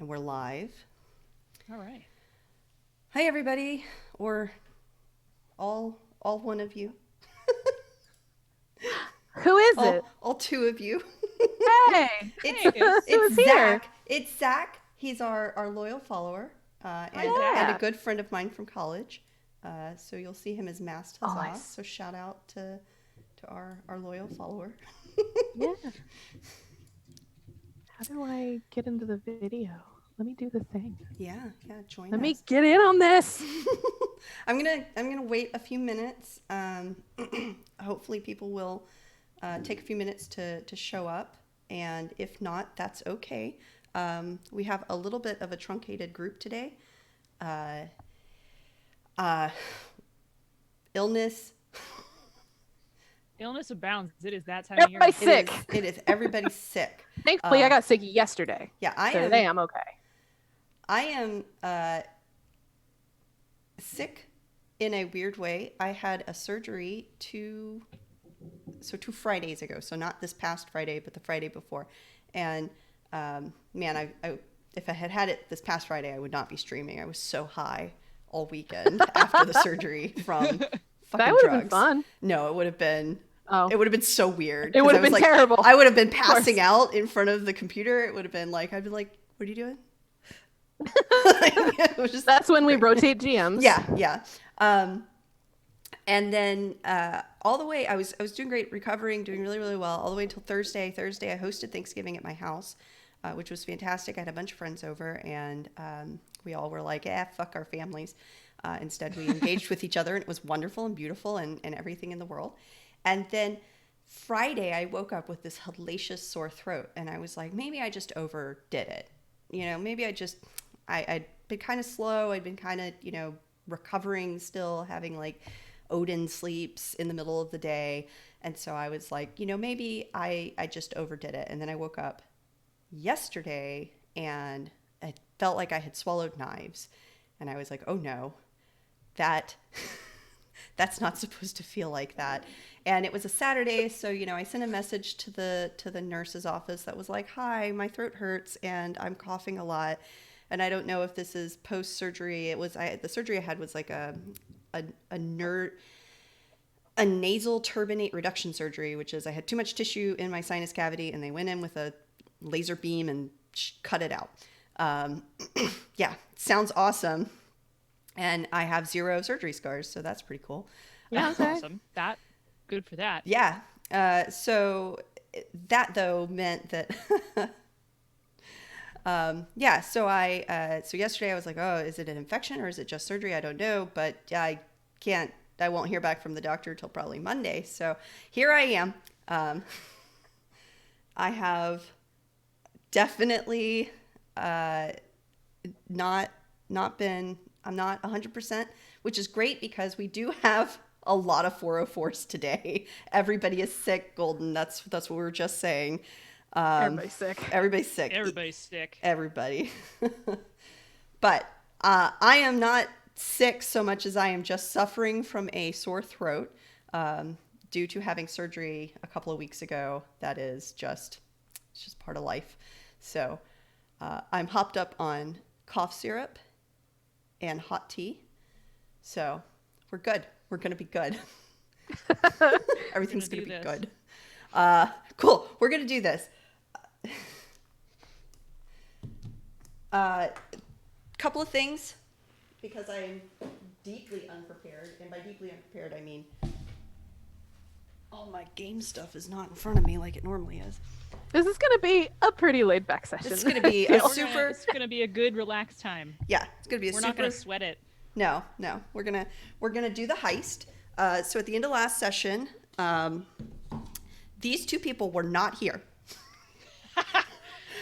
And we're live. All right. Hi, everybody, or all one of you. Who is it? All two of you. Hey, It's who's here? Zach. It's Zach. He's our loyal follower and Yeah. a good friend of mine from college. So you'll see him as Mast Huzzah. Nice. So shout out to our loyal follower. Yeah. How do I get into the video? Let me do the thing. Yeah, join Let us. me get in on this. I'm gonna wait a few minutes. Hopefully people will take a few minutes to show up, and if not, that's okay. We have a little bit of a truncated group today. Illness. Illness abounds. It is that time of year. Everybody's sick. It is everybody's sick. Thankfully, I got sick yesterday. Yeah, Today I'm okay. I am sick in a weird way. I had a surgery two Fridays ago. So not this past Friday, but the Friday before. And man, I if I had it this past Friday, I would not be streaming. I was so high all weekend after the surgery from fucking That would have been drugs. fun. No, it would have been. Oh. It would have been so weird. It would have been terrible. I would have been passing out in front of the computer. It would have been like, I'd be like, what are you doing? It was just That's when we rotate GMs. Yeah. And then all the way, I was doing great, recovering, doing really, really well, all the way until Thursday. Thursday, I hosted Thanksgiving at my house, which was fantastic. I had a bunch of friends over, and we all were like, fuck our families. Instead, we engaged with each other, and it was wonderful and beautiful and everything in the world. And then Friday, I woke up with this hellacious sore throat, and I was like, maybe I just overdid it. Maybe I'd been kind of slow. I'd been kind of, recovering still, having like Odin sleeps in the middle of the day. And so I was like, maybe I just overdid it. And then I woke up yesterday and I felt like I had swallowed knives. And I was like, oh no, that's not supposed to feel like that. And it was a Saturday, so I sent a message to the nurse's office that was like, "Hi, my throat hurts and I'm coughing a lot, and I don't know if this is post surgery." The surgery I had was like a nasal turbinate reduction surgery, which is I had too much tissue in my sinus cavity, and they went in with a laser beam and cut it out. Yeah, sounds awesome, and I have 0 surgery scars, so that's pretty cool. Yeah, That's awesome. Good for that. Yeah. So that though meant that, So yesterday I was like, oh, is it an infection or is it just surgery? I don't know, but I won't hear back from the doctor till probably Monday. So here I am. I have definitely, I'm not 100%, which is great because we do have a lot of 404s today. Everybody is sick, Golden. That's what we were just saying. Everybody's sick. Everybody's sick. Everybody's sick. Everybody. But I am not sick so much as I am just suffering from a sore throat due to having surgery a couple of weeks ago. That is it's just part of life. So I'm hopped up on cough syrup and hot tea. So we're good. We're going to be good. Everything's going to be good. Cool. We're going to do this. Couple of things, because I am deeply unprepared. And by deeply unprepared, I mean all my game stuff is not in front of me like it normally is. This is going to be a pretty laid back session. It's going to be It's going to be a good relaxed time. Yeah, it's going to be We're not going to sweat it. No. We're gonna do the heist. So at the end of last session, these two people were not here.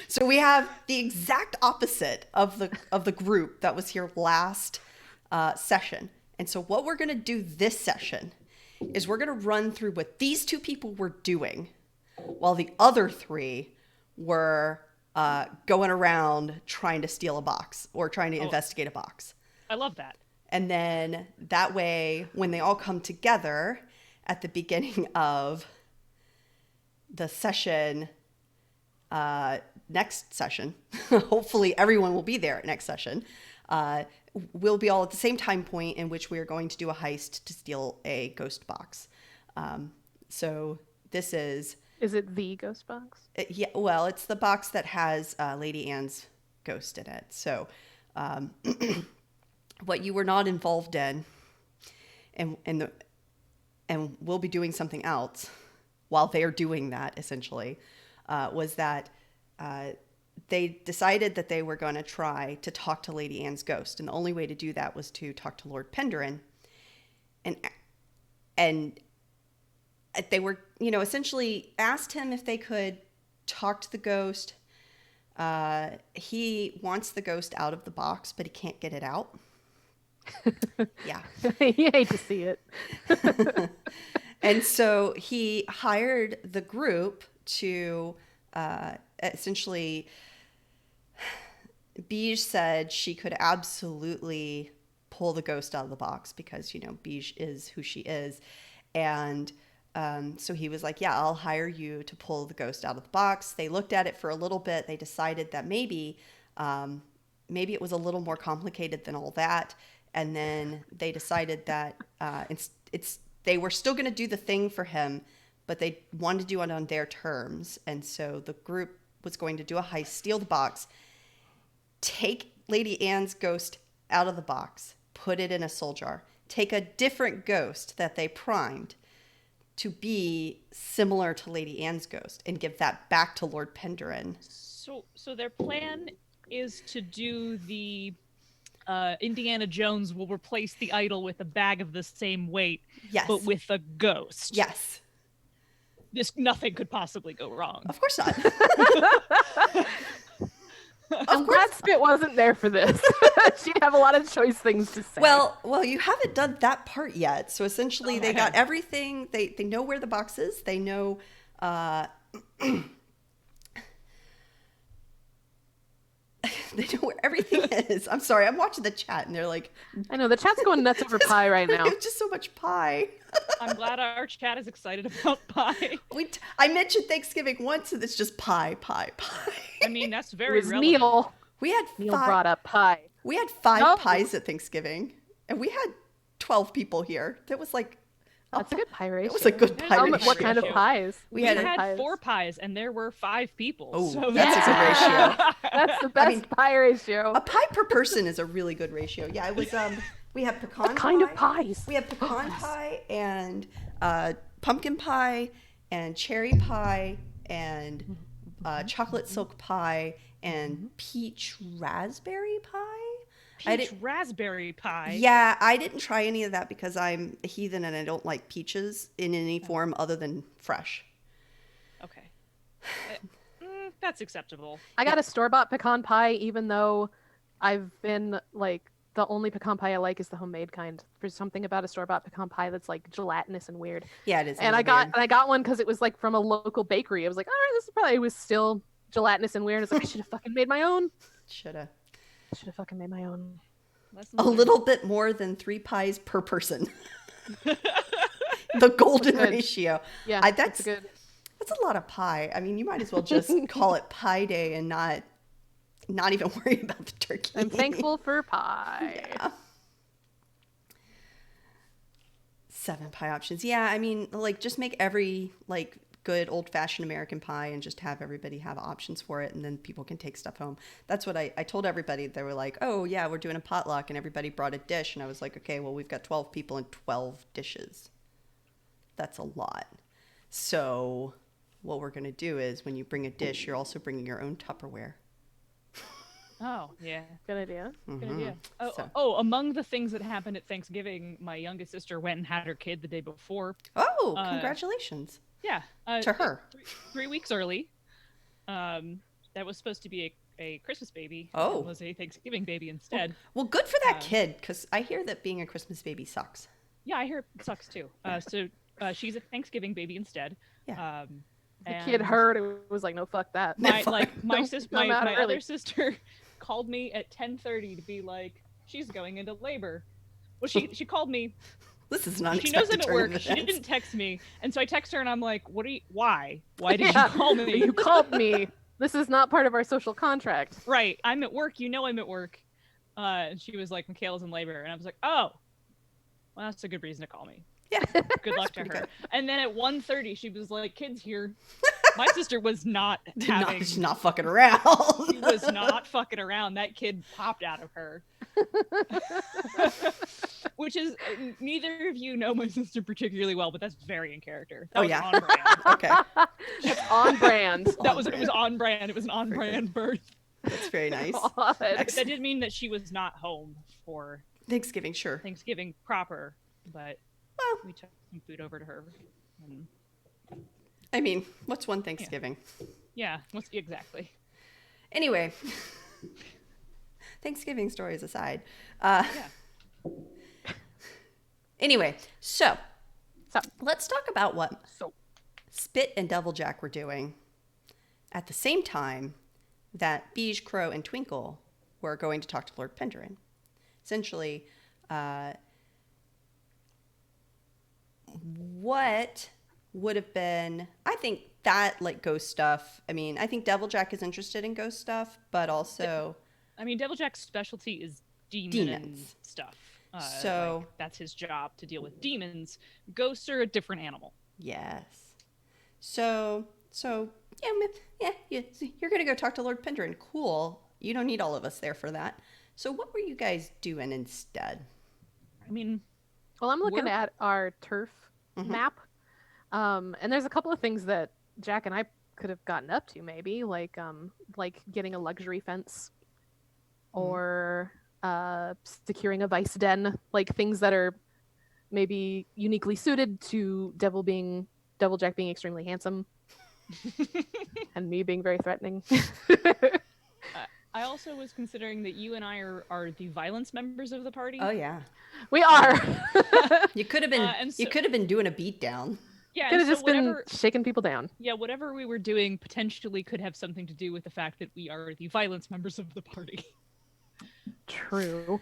So we have the exact opposite of the group that was here last session. And so what we're gonna do this session is we're gonna run through what these two people were doing while the other 3 were going around trying to steal a box or trying to investigate a box. I love that. And then that way, when they all come together at the beginning of the session, next session, hopefully everyone will be there at next session. We'll be all at the same time point in which we are going to do a heist to steal a ghost box. So this is... Is it the ghost box? Yeah, well, it's the box that has Lady Anne's ghost in it. So what you were not involved in, and we'll be doing something else while they're doing that, essentially, was that they decided that they were going to try to talk to Lady Anne's ghost. And the only way to do that was to talk to Lord Penderin. And they were, essentially asked him if they could talk to the ghost. He wants the ghost out of the box, but he can't get it out. Yeah. You hate to see it. And so he hired the group to essentially... Beige said she could absolutely pull the ghost out of the box because, Beige is who she is. And so he was like, yeah, I'll hire you to pull the ghost out of the box. They looked at it for a little bit. They decided that maybe it was a little more complicated than all that. And then they decided that they were still going to do the thing for him, but they wanted to do it on their terms. And so the group was going to do a heist, steal the box, take Lady Anne's ghost out of the box, put it in a soul jar, take a different ghost that they primed to be similar to Lady Anne's ghost, and give that back to Lord Penderin. So their plan is to do the Indiana Jones will replace the idol with a bag of the same weight, Yes. but with a ghost. Yes. Nothing could possibly go wrong. Of course not. I'm glad Spit wasn't there for this. She'd have a lot of choice things to say. Well, you haven't done that part yet. So essentially, they got everything. They know where the box is. They know. They know where everything is. I'm sorry. I'm watching the chat, and they're like, I know the chat's going nuts over pie right now. It's just so much pie. I'm glad our chat is excited about pie. I mentioned Thanksgiving once, and it's just pie. I mean, that's It very was relevant. Neil. We had Neil brought up pie. We had 5 Oh. pies at Thanksgiving, and we had 12 people here. That was like... That's a good pie ratio. It was a good pie How What ratio. kind of pies? We had had 4 pies, and there were 5 people. Oh, so that's a good ratio. That's the best pie ratio. A pie per person is a really good ratio. Yeah, it was. We had pecan What kind pie. of pies? We had pecan pie and pumpkin pie and cherry pie and chocolate silk pie and peach raspberry pie. Peach raspberry pie. Yeah, I didn't try any of that because I'm a heathen and I don't like peaches in any form other than fresh. Okay. That's acceptable. I got a store-bought pecan pie, even though I've been like the only pecan pie I like is the homemade kind. There's something about a store-bought pecan pie that's like gelatinous and weird. Yeah, it is. And I got one because it was like from a local bakery. I was like, all right, this is probably, it was still gelatinous and weird. I was like, I should have fucking made my own. Shoulda. Should have fucking made my own. A little bit more than 3 pies per person. The golden That's good. ratio. Yeah, That's good. That's a lot of pie. I mean, you might as well just call it Pie Day and not even worry about the turkey. I'm thankful for pie. Yeah. 7 pie options. Yeah, I mean, like, just make every, like, good old-fashioned American pie and just have everybody have options for it, and then people can take stuff home. That's what I told everybody. They were like, oh, yeah, we're doing a potluck, and everybody brought a dish. And I was like, okay, well, we've got 12 people and 12 dishes. That's a lot. So what we're going to do is when you bring a dish, you're also bringing your own Tupperware. Oh, yeah. Good idea. Good idea. So- Among the things that happened at Thanksgiving, my youngest sister went and had her kid the day before. Oh, congratulations. Yeah. To her. 3 weeks early. That was supposed to be a Christmas baby. Oh. It was a Thanksgiving baby instead. Well, good for that kid, because I hear that being a Christmas baby sucks. Yeah, I hear it sucks too. So she's a Thanksgiving baby instead. Yeah. The kid heard it was like, no, fuck that. My Come out early. other sister called me at 10:30 to be like, she's going into labor. Well, she called me. This is an She unexpected knows I'm at turn work. of She events. didn't text me, and so I text her and I'm like, why? Why did Yeah. you call me? You called me. This is not part of our social contract. Right. I'm at work. You know I'm at work. And she was like, Michaela's in labor. And I was like, oh, well, that's a good reason to call me. Yeah. Good luck to her. Good. And then at 1:30, she was like, kids here. My sister was not having... She's not fucking around. She was not fucking around. That kid popped out of her. Which is, neither of you know my sister particularly well, but that's very in character. That was on brand. Okay. That's on brand. It was on brand. It was an on brand birth. That's very nice. God. That did mean that she was not home for Thanksgiving, sure. Thanksgiving proper, but Well, we took some food over to her. And I mean, what's one Thanksgiving? yeah, exactly. Anyway, Thanksgiving stories aside. Yeah. Anyway, so let's talk about what So Spit and Deviljack were doing at the same time that Beige, Crow, and Twinkle were going to talk to Lord Penderin. Essentially, what would have been, I think that, like, ghost stuff. I mean, I think Deviljack is interested in ghost stuff, but also... I mean, Deviljack's specialty is Demons. demon stuff. So- like, that's his job, to deal with demons. Ghosts are a different animal. Yes. So yeah, you're going to go talk to Lord Penderin. Cool. You don't need all of us there for that. So what were you guys doing instead? I mean, well, I'm looking We're- at our turf map, and there's a couple of things that Jack and I could have gotten up to, maybe like getting a luxury fence, or securing a vice den, like things that are maybe uniquely suited to Deviljack being extremely handsome, and me being very threatening. I also was considering that you and I are the violence members of the party. Oh yeah. We are. You could have been and so- you could have been doing a beat down. Yeah, Could and have so just whatever, been shaking people down. yeah, whatever we were doing potentially could have something to do with the fact that we are the violence members of the party. True.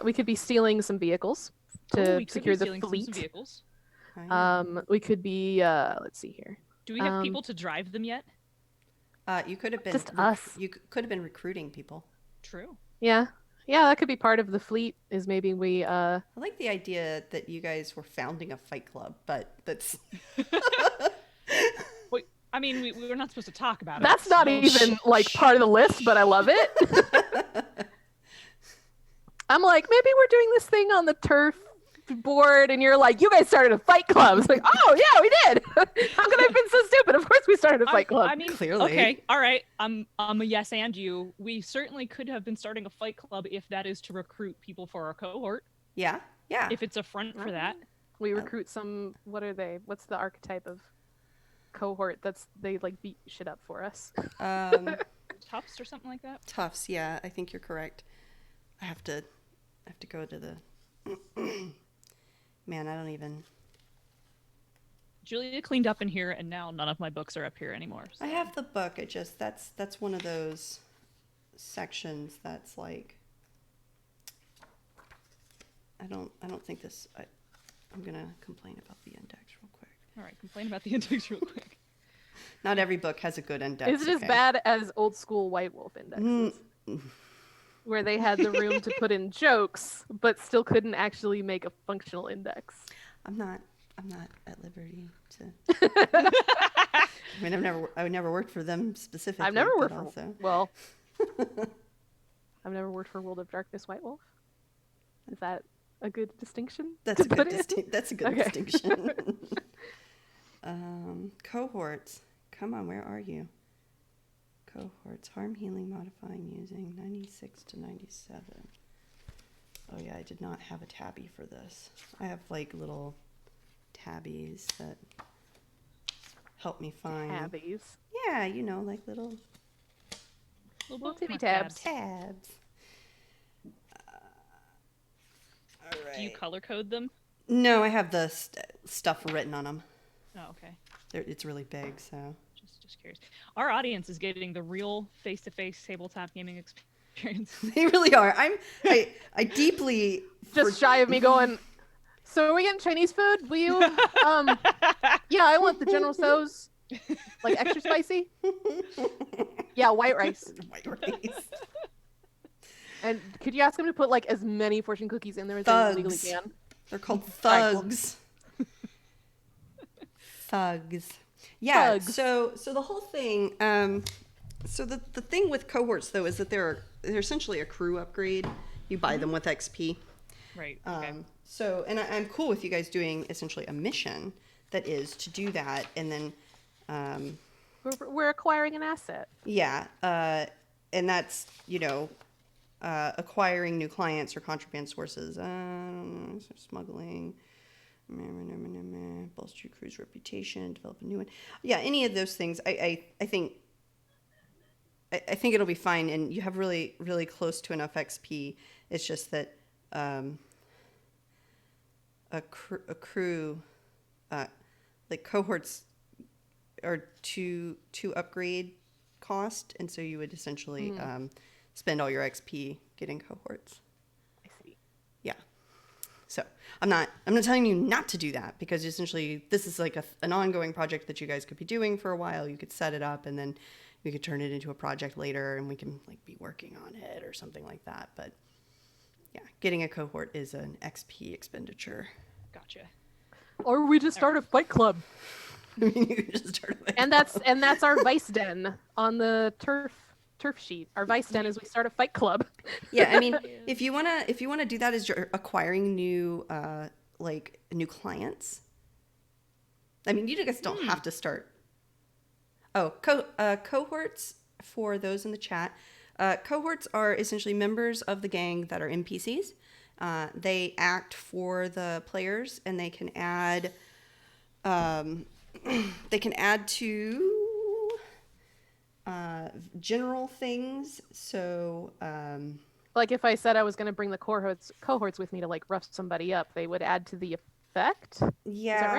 We could be stealing some vehicles to We could secure be the stealing some fleet. vehicles. Oh, yeah. We could be let's see here. Do we have Um, people to drive them yet? You could have been just us. You could have been recruiting people. True. Yeah, that could be part of the fleet. Is maybe we I like the idea that you guys were founding a fight club, but that's Wait, I mean, we were not supposed to talk about it. that's not so- even like part of the list, but I love it. I'm like, maybe we're doing this thing on the turf board, and you're like, you guys started a fight club. It's like, oh yeah, we did. How could I have been so stupid? Of course we started a fight club. I mean, Clearly. Okay, all right. I'm a yes and you. We certainly could have been starting a fight club if that is to recruit people for our cohort. yeah. If it's a front for that. We recruit some. What are they? What's the archetype of cohort that's they like beat shit up for us? Tufts or something like that. Tufts, yeah, I think you're correct. I have to go to the man, I don't even Julia cleaned up in here, and now none of my books are up here anymore. So. I have the book. It just that's one of those sections that's like I don't think this I'm gonna complain about the index real quick. All right, complain about the index real quick. Not every book has a good index. Is it as okay? bad as old school White Wolf indexes? Where they had the room to put in jokes, but still couldn't actually make a functional index. I'm not at liberty to I mean I never worked for them specifically. I've never worked but for also... well. I've never worked for World of Darkness White Wolf. Is that a good distinction? That's to put in? That's a good Okay. distinction. Cohorts. Come on, where are you? Cohorts. Harm, healing, modifying, using 96 to 97. Oh yeah, I did not have a tabby for this. I have like little tabbies that help me find. Tabbies. Yeah, you know, like little Little tippy bookmark tabs. tabs. All right. Do you color code them? No, I have the stuff written on them. Oh, okay. It's really big, so. Just curious. Our audience is getting the real face-to-face tabletop gaming experience. They really are. I deeply Just shy of me going, so are we getting Chinese food? Will you? Yeah, I want the General Tso's Like extra spicy? Yeah, white rice. White rice. And could you ask him to put like as many fortune cookies in there as they legally Thugs. can? They're called Alright, cool. thugs. Thugs. Yeah. Thugs. So the whole thing. So the thing with cohorts though is that they're essentially a crew upgrade. You buy them with XP. Right. Okay. So and I'm cool with you guys doing essentially a mission that is to do that, and then We're acquiring an asset. yeah, and that's acquiring new clients or contraband sources, smuggling, bolster your crew's reputation, develop a new one. Yeah, any of those things. I think it'll be fine, and you have really really close to enough XP. It's just that a crew, like cohorts, are to upgrade cost, and so you would essentially spend all your XP getting cohorts. I see. Yeah. So I'm not telling you not to do that, because essentially this is like an ongoing project that you guys could be doing for a while. You could set it up, and then we could turn it into a project later, and we can like be working on it or something like that. But yeah, getting a cohort is an XP expenditure. Gotcha. Or we just start a fight club. I mean, you could just start with And that's our vice den on the turf sheet. Our vice den is we start a fight club. Yeah, I mean, if you wanna do that as you're acquiring new new clients. I mean, you guys don't have to start. Oh, cohorts, for those in the chat. Cohorts are essentially members of the gang that are NPCs. They act for the players, and they can add to general things. So Like if I said I was going to bring the cohorts with me to like rough somebody up, they would add to the effect. yeah, Is that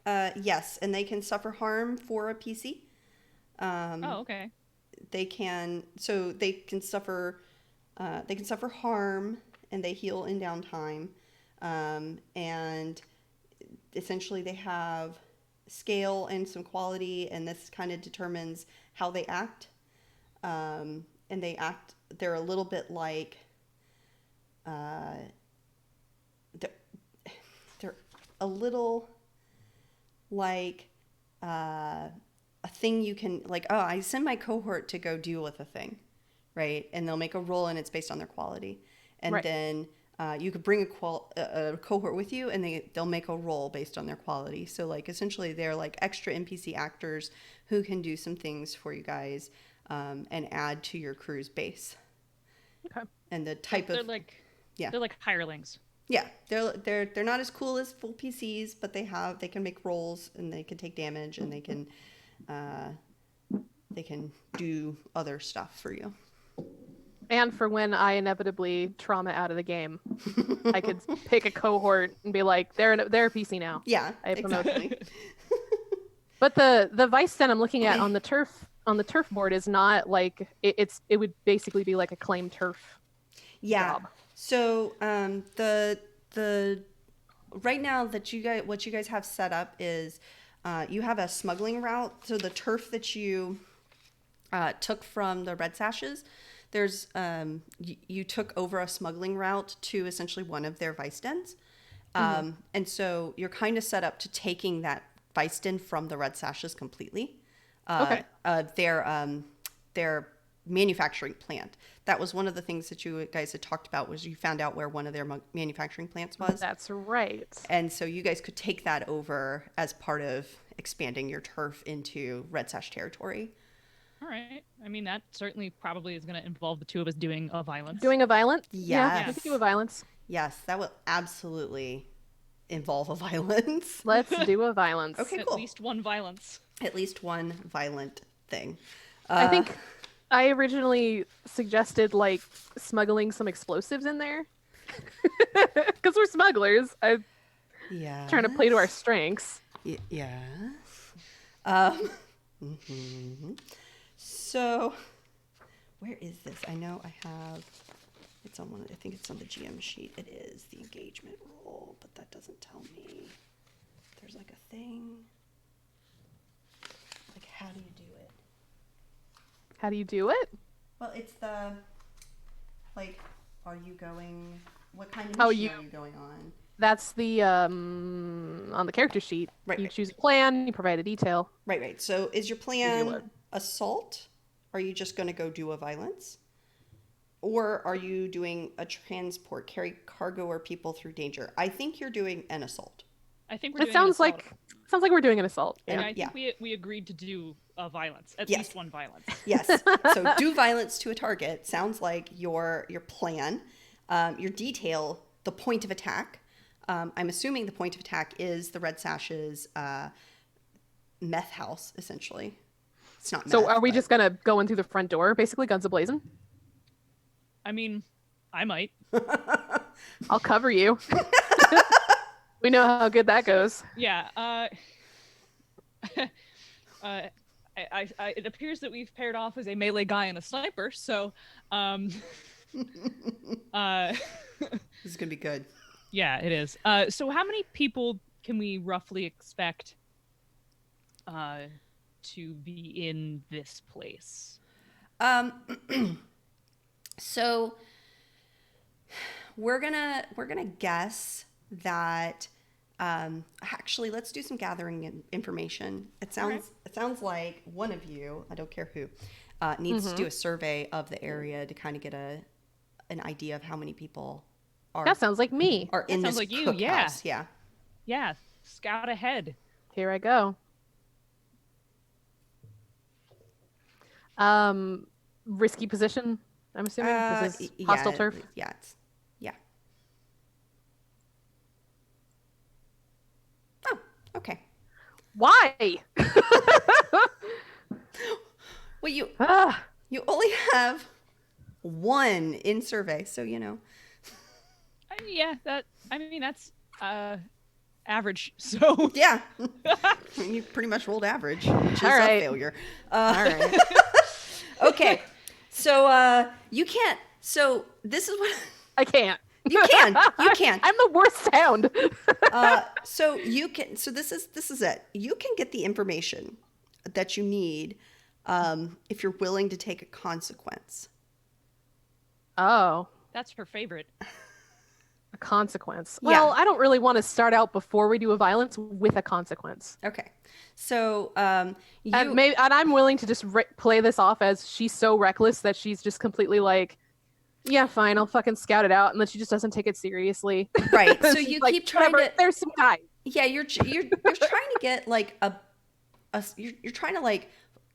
right? yes, and they can suffer harm for a PC. Oh, okay. They can suffer harm, and they heal in downtime, and essentially they have scale and some quality, and this kind of determines how they act. And they're a little bit like they're a little like a thing you can, like, oh, I send my cohort to go deal with a thing, right? And they'll make a roll, and it's based on their quality. And Right. then you could bring a cohort with you, and they'll make a roll based on their quality. So like essentially they're like extra NPC actors who can do some things for you guys, and add to your crew's base. Okay. And the type They're of like yeah. they're like hirelings. Yeah, they're not as cool as full PCs, but they can make rolls, and they can take damage, and they can do other stuff for you. And for when I inevitably trauma out of the game, I could pick a cohort and be like, they're a PC now. Yeah, I have promoted. exactly. But the vice den I'm looking at on the turf board is not like it would basically be like a claim turf Yeah. job. So the right now that what you guys have set up is you have a smuggling route. So the turf that you took from the Red Sashes, there's you took over a smuggling route to essentially one of their vice dens, and so you're kind of set up to taking that vice den from the Red Sashes completely. Okay. Their manufacturing plant. That was one of the things that you guys had talked about, was you found out where one of their manufacturing plants was. That's right. And so you guys could take that over as part of expanding your turf into Red Sash territory. All right. I mean, that certainly probably is going to involve the two of us doing a violence. Doing a violence? Yeah, Yes. we could do a violence. Yes, that will absolutely involve a violence. Let's do a violence. Okay, At cool. least one violence. At least one violent thing. I think I originally suggested like smuggling some explosives in there. Because we're smugglers. I'm trying to play to our strengths. Yes. Mhm. So, where is this? I know I have. It's on one. I think it's on the GM sheet. It is the engagement roll, but that doesn't tell me. There's like a thing. Like how do you do it? How do you do it? Well, it's the, like, are you going, what kind of Oh, mission are you going on? That's the on the character sheet. Right, You right. choose a plan, you provide a detail. Right. So is your you plan what? assault? Are you just going to go do a violence? Or are you doing a transport, carry cargo or people through danger? I think you're doing an assault. I think we're It doing sounds an assault. sounds like we're doing an assault. And Yeah, I think we agreed to do a violence, at Yes. least one violence. Yes. So do violence to a target. Sounds like your plan, your detail, the point of attack. I'm assuming the point of attack is the Red Sash's meth house, essentially. It's not meth. So are we but- just gonna go in through the front door, basically, guns a-blazing? I mean, I might. I'll cover you. We know how good that goes. Yeah. It appears that we've paired off as a melee guy and a sniper, so This is gonna be good. yeah, it is. So how many people can we roughly expect to be in this place? So we're gonna guess that actually let's do some gathering information. It sounds like one of you, I don't care who, needs to do a survey of the area to kind of get an idea of how many people are That sounds like me. are in sounds this like you, cookhouse. Yeah. Yeah, scout ahead. Here I go. Risky position, I'm assuming. This is hostile turf. Yeah. Oh, okay. Why? Well, you Ah, only have one in survey, so you know. Yeah, that's average. So Yeah. You pretty much rolled average, which is All right. a failure. all right. Okay. So you can't. So this is what I can't. you can. You can. I'm the worst sound. So you can. So this is it. You can get the information that you need if you're willing to take a consequence. Oh, that's her favorite. a consequence. Yeah. Well, I don't really want to start out before we do a violence with a consequence. Okay. So you. And I'm willing to just play this off as she's so reckless that she's just completely like, yeah, fine, I'll fucking scout it out, and then she just doesn't take it seriously. Right. So She's you like, keep trying "Whatever, to. There's some guy. Yeah, you're trying to get like you're trying to like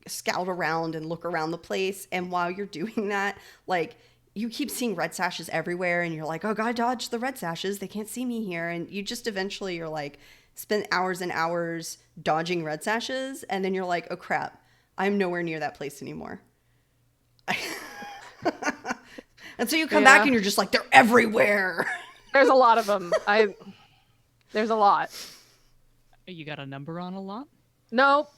scout around and look around the place, and while you're doing that, like you keep seeing red sashes everywhere, and you're like, oh, gotta dodge the red sashes, they can't see me here, and you just eventually you're like spend hours and hours dodging red sashes, and then you're like, oh crap, I'm nowhere near that place anymore. And so you come back and you're just like, they're everywhere. There's a lot of them. There's a lot. You got a number on a lot? Nope.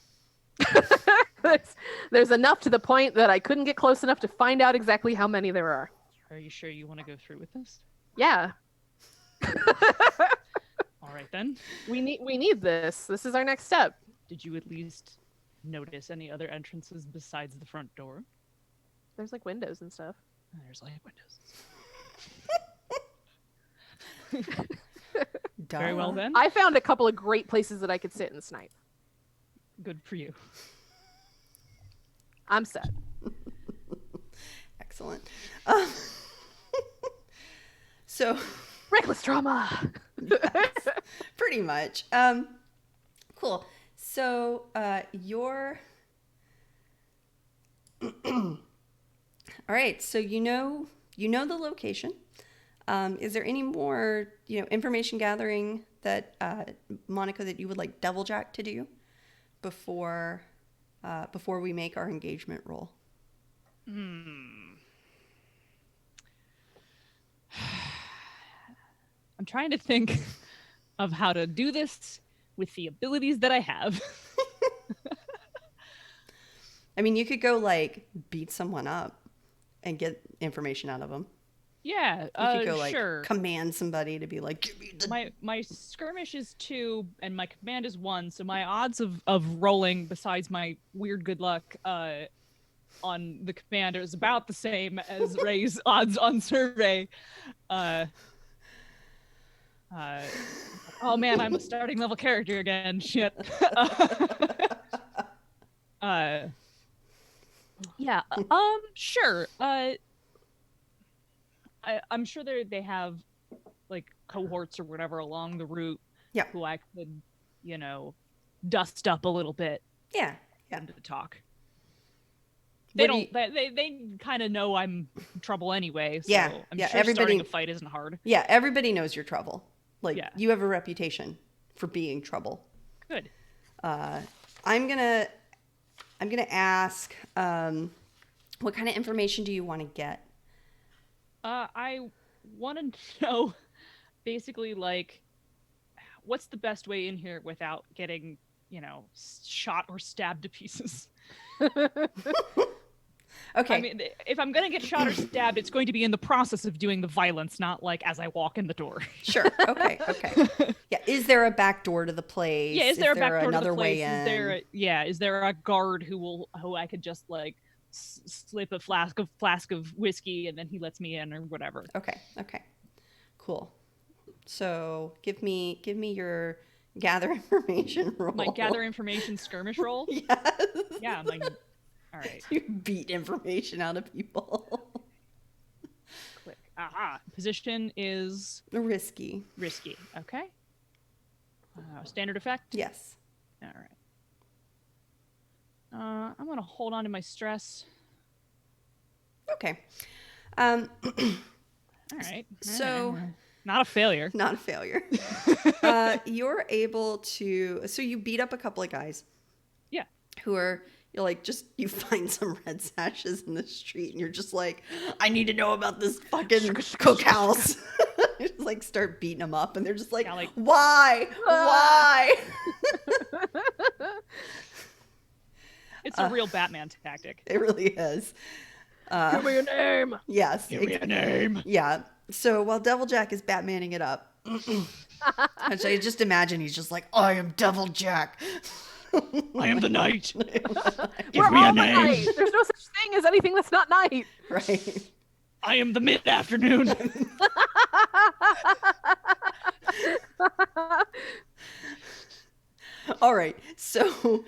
there's enough to the point that I couldn't get close enough to find out exactly how many there are. Are you sure you want to go through with this? Yeah. All right then. We need this. This is our next step. Did you at least notice any other entrances besides the front door? There's like windows and stuff. There's like windows. Very well then. I found a couple of great places that I could sit and snipe. Good for you. I'm set. Excellent. So Reckless drama. yes, pretty much. Cool. So you're all right. So you know the location. Is there any more information gathering that Monica that you would like Deviljack to do before we make our engagement roll? I'm trying to think of how to do this with the abilities that I have. I mean, you could go like beat someone up and get information out of them. Yeah, You could go like sure. command somebody to be like, give me the. My skirmish is 2 and my command is 1, so my odds of rolling, besides my weird good luck, on the commander is about the same as Ray's odds on survey. Oh man, I'm a starting level character again. Shit. Yeah. Sure. I'm sure they have like cohorts or whatever along the route. Yeah. Who I could, dust up a little bit. Yeah. To talk. They What don't. They kind of know I'm trouble anyway. So yeah. I'm Yeah. sure starting a fight isn't hard. Yeah. Everybody knows you're trouble. Like Yeah. you have a reputation for being trouble. Good. I'm gonna ask, what kind of information do you want to get? I want to know, basically, like, what's the best way in here without getting, shot or stabbed to pieces. Okay. I mean, if I'm going to get shot or stabbed, it's going to be in the process of doing the violence, not like as I walk in the door. Sure. Okay. Okay. Yeah. Is there a back door to the place? Yeah. Is there a back door to the place? Way in? Is there a guard who I could just like slip a flask of whiskey and then he lets me in or whatever. Okay. Okay. Cool. So give me your gather information roll. My gather information skirmish roll? Yes. Yeah. All right. You beat information out of people. Click. Aha. Position is risky. Okay. Standard effect? Yes. All right. I'm going to hold on to my stress. Okay. All right. So not a failure. Not a failure. You're able to, so you beat up a couple of guys. Yeah. Who are, you find some red sashes in the street and you're just like, I need to know about this fucking cookhouse. Just like start beating them up and they're just like, why? Why? It's a real Batman tactic. It really is. Give me a name. Yes. Give me a name. Yeah. So while Deviljack is Batmaning it up, and so you just imagine he's just like, I am Deviljack. I am the knight. We're all the night. There's no such thing as anything that's not night. Right. I am the mid-afternoon. All right. So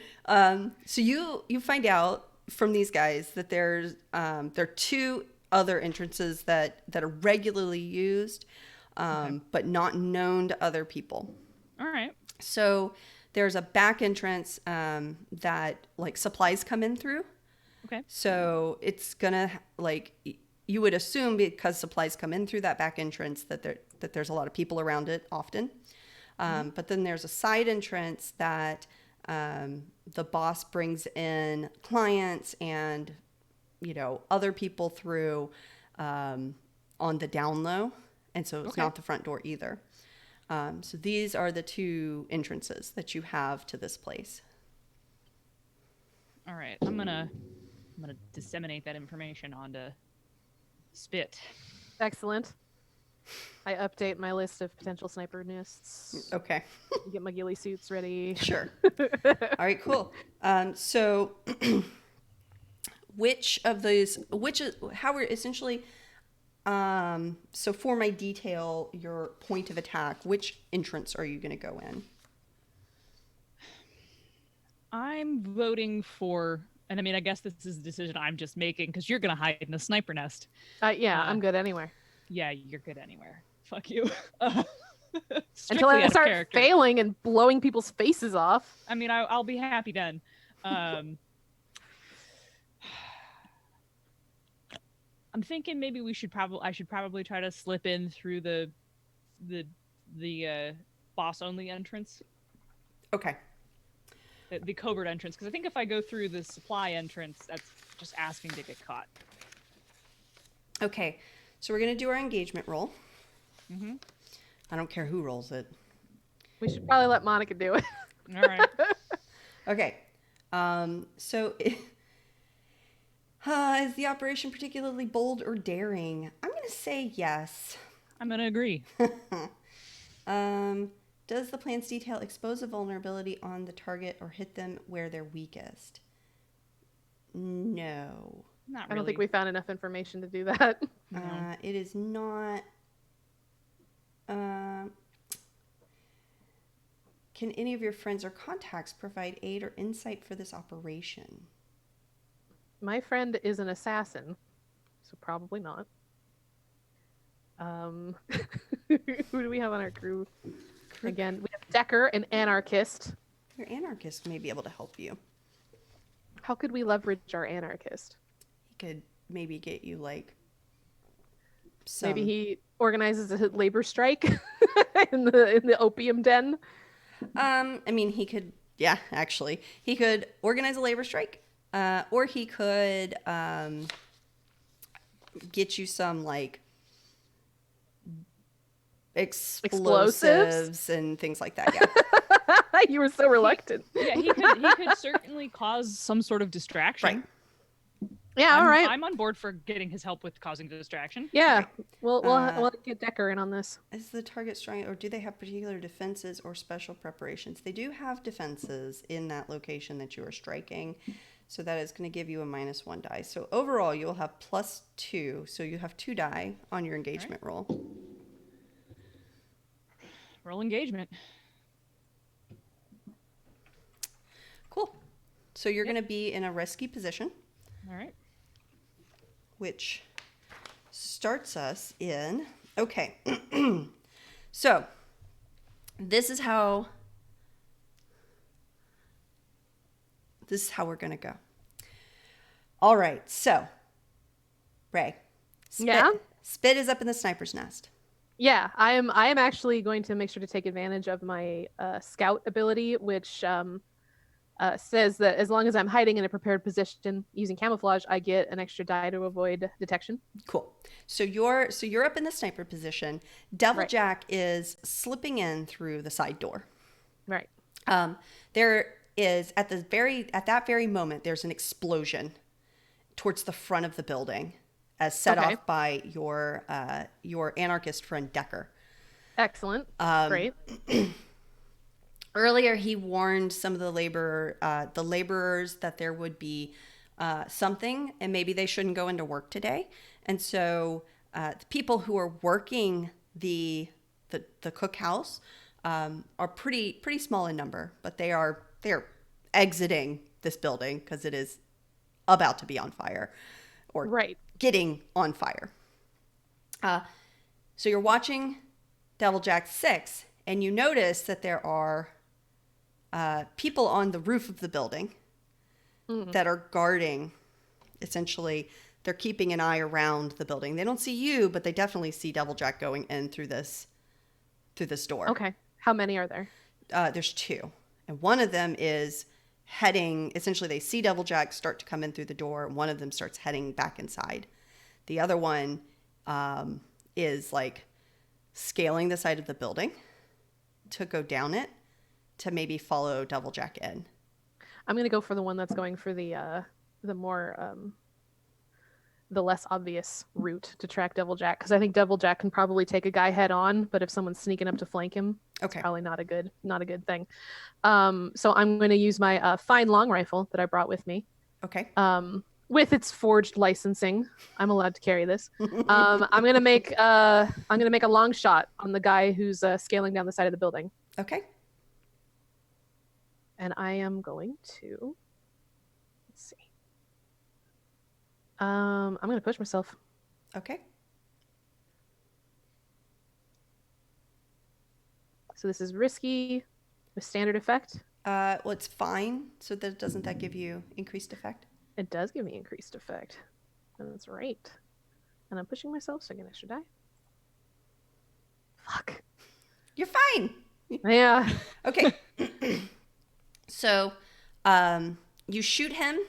you find out from these guys that there are 2 other entrances that are regularly used, but not known to other people. All right. So there's a back entrance that like supplies come in through. Okay. So it's gonna you would assume because supplies come in through that back entrance that there's a lot of people around it often. But then there's a side entrance that the boss brings in clients and other people through on the down low, and so it's not the front door either. So these are the 2 entrances that you have to this place. All right. I'm gonna disseminate that information onto Spit. Excellent. I update my list of potential sniper nists. Okay. Get my ghillie suits ready. Sure. All right, cool. So how we're essentially, so for my detail, your point of attack, which entrance are you going to go in? I'm voting for, and I mean, I guess this is a decision I'm just making because you're going to hide in the sniper nest. I'm good anywhere. Yeah, you're good anywhere. Fuck you. Until I start failing and blowing people's faces off. I mean, I'll be happy then. I'm thinking maybe I should probably try to slip in through the boss only entrance. Okay. The covert entrance, because I think if I go through the supply entrance, that's just asking to get caught. Okay, so we're going to do our engagement roll. Mm-hmm. I don't care who rolls it. We should probably let Monica do it. All right. Okay. So is the operation particularly bold or daring? I'm going to say yes. I'm going to agree. Does the plan's detail expose a vulnerability on the target or hit them where they're weakest? No. Not really. I don't think we found enough information to do that. No. It is not. Can any of your friends or contacts provide aid or insight for this operation? My friend is an assassin, so probably not. Who do we have on our crew? Again, we have Decker, an anarchist. Your anarchist may be able to help you. How could we leverage our anarchist? He could maybe get you like some... Maybe he organizes a labor strike in the opium den. I mean, he could, yeah, actually. He could organize a labor strike, or he could get you some, like, explosives and things like that, yeah. You were so reluctant. Yeah, he could certainly cause some sort of distraction. Right. Yeah, all right. I'm on board for getting his help with causing the distraction. Yeah, we'll get Decker in on this. Is the target strong, or do they have particular defenses or special preparations? They do have defenses in that location that you are striking, so that is going to give you a -1 die. So overall, you'll have +2, so you have 2 die on your engagement roll. Roll engagement. Cool. So you're going to be in a risky position. All right. Which starts us in, okay. So this is how we're going to go. All right. So Ray, Spit is up in the sniper's nest. Yeah, I am actually going to make sure to take advantage of my scout ability, which says that as long as I'm hiding in a prepared position using camouflage, I get an extra die to avoid detection. Cool. So you're up in the sniper position. Deviljack is slipping in through the side door. Right. There is at that very moment there's an explosion towards the front of the building, as set off by your anarchist friend Decker. Excellent. Great. Earlier, he warned some of the laborers that there would be something, and maybe they shouldn't go into work today. And so, the people who are working the cookhouse are pretty small in number, but they're exiting this building because it is about to be on fire, or getting on fire. So you're watching Deviljack 6, and you notice that there are people on the roof of the building that are guarding. Essentially, they're keeping an eye around the building. They don't see you, but they definitely see Deviljack going in through this door. Okay. How many are there? There's 2. And one of them is heading, essentially they see Deviljack start to come in through the door, and one of them starts heading back inside. The other one is like scaling the side of the building to go down it to maybe follow Deviljack in. I'm gonna go for the one that's going for the more the less obvious route to track Deviljack, because I think Deviljack can probably take a guy head on, but if someone's sneaking up to flank him, it's probably not a good thing. So I'm going to use my fine long rifle that I brought with me. Okay. With its forged licensing, I'm allowed to carry this. I'm gonna make a long shot on the guy who's scaling down the side of the building. Okay. And I am going to, let's see. I'm gonna push myself. Okay. So this is risky with standard effect. Well, it's fine. So doesn't that give you increased effect? It does give me increased effect. That's right. And I'm pushing myself, so I get an extra die. Fuck. You're fine. Yeah. Okay. So, you shoot him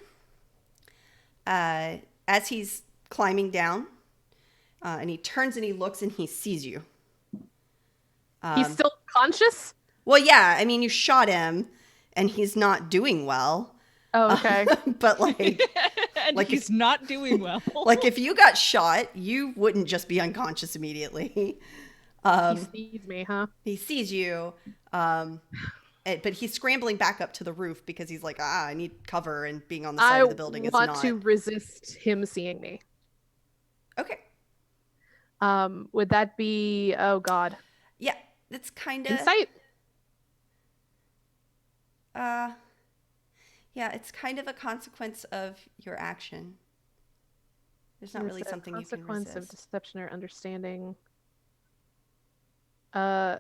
as he's climbing down, and he turns and he looks and he sees you. He's still conscious? Well, yeah. I mean, you shot him, and he's not doing well. Oh, okay. But like, And like he's not doing well. like if you got shot, you wouldn't just be unconscious immediately. He sees me, huh? He sees you, but he's scrambling back up to the roof because he's like, I need cover, and being on the side of the building is want not. to resist him seeing me. Okay. Would that be? Oh God. Yeah, it's kind of Insight. Yeah, it's kind of a consequence of your action. There's not really something you can Consequence of resist. deception or understanding. Dang,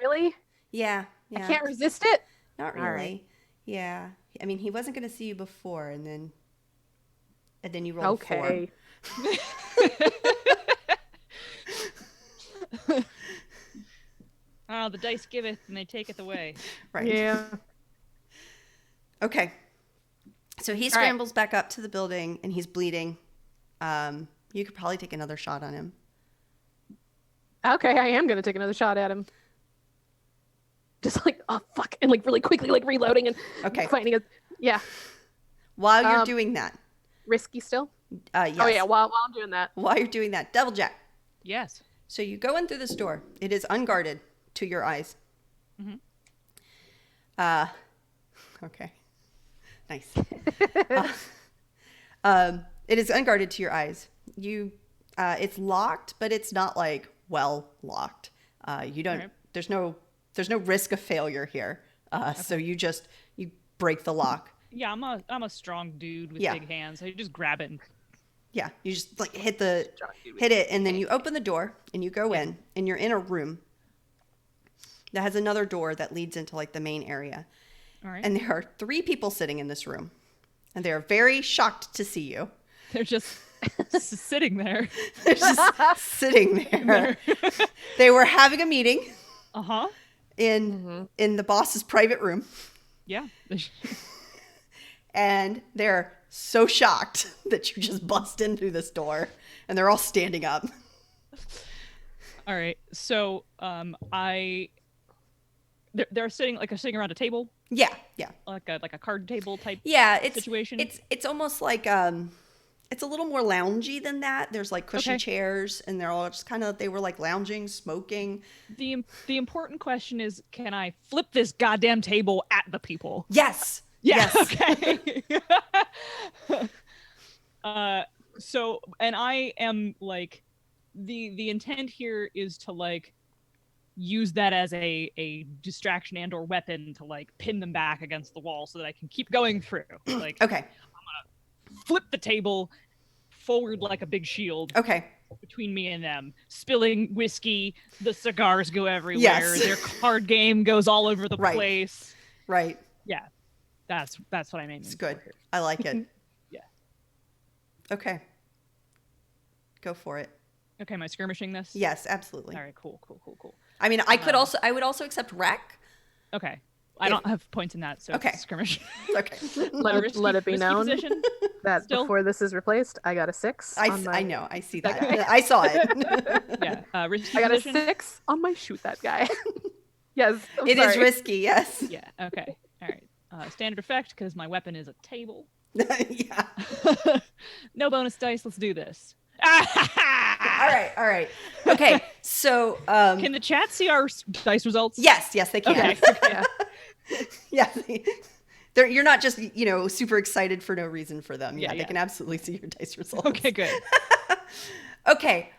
really? Yeah. I can't resist it. Not All really. right. Yeah. I mean, he wasn't going to see you before, and then you rolled a 4. Okay. Oh, the dice giveth and they taketh away. Right. Yeah. Okay. So he scrambles back up to the building, and he's bleeding. You could probably take another shot on him. Okay, I am gonna take another shot at him. Just like, oh fuck, and like really quickly, like reloading and finding a While you're doing that. Risky still. Yes. Oh yeah, while I'm doing that. While you're doing that, Devil Jack. Yes. So you go in through this door. It is unguarded to your eyes. Okay. Nice. It is unguarded to your eyes. It's locked, but it's not like well locked. You don't. Right. There's no risk of failure here. So you break the lock. Yeah, I'm a strong dude with big hands. So you just grab it and Yeah, you just like hit it, and then you open the door and you go in, and you're in a room that has another door that leads into like the main area. all right. And there are 3 people sitting in this room, and they're very shocked to see you. They're just sitting there. They're just sitting there. They were having a meeting Uh-huh. in the boss's private room, Yeah. and they're so shocked that you just bust in through this door, and they're all standing up. All right. So, they're sitting around a table, Yeah, like a card table type. yeah. It's situation. It's almost like it's a little more loungy than that. There's like cushy chairs, and they're all just they were like lounging, smoking. The important question is, can I flip this goddamn table at the people? Yes. Yeah. Yes. Okay. So, and I am like, the intent here is to like use that as a distraction and or weapon to like pin them back against the wall so that I can keep going through. Like, Okay. flip the table forward like a big shield. Okay. Between me and them, spilling whiskey, the cigars go everywhere. Yes. Their card game goes all over the Right. place. Right. Yeah, that's what I'm aiming It's good. for here. I like it. Yeah. Okay. Go for it. Okay, am I skirmishing this? Yes, absolutely. All right, cool. I mean, I would also accept wreck. Okay. I don't have points in that, so Okay. it's skirmish. Okay. Let it be risky known position. that Still? before this is replaced, I got a 6. I know. I see that. I saw it. Yeah, risky I got position. a 6 on my shoot that guy. Yes, It is sorry. risky. Yes. Yeah, okay. All right. Standard effect, because my weapon is a table. Yeah. No bonus dice, let's do this. All right. Okay. So, Can the chat see our dice results? yes, they can. Okay. Yeah. Yeah. You're not just, super excited for no reason for them. Yeah, they can absolutely see your dice results. Okay, good. Okay.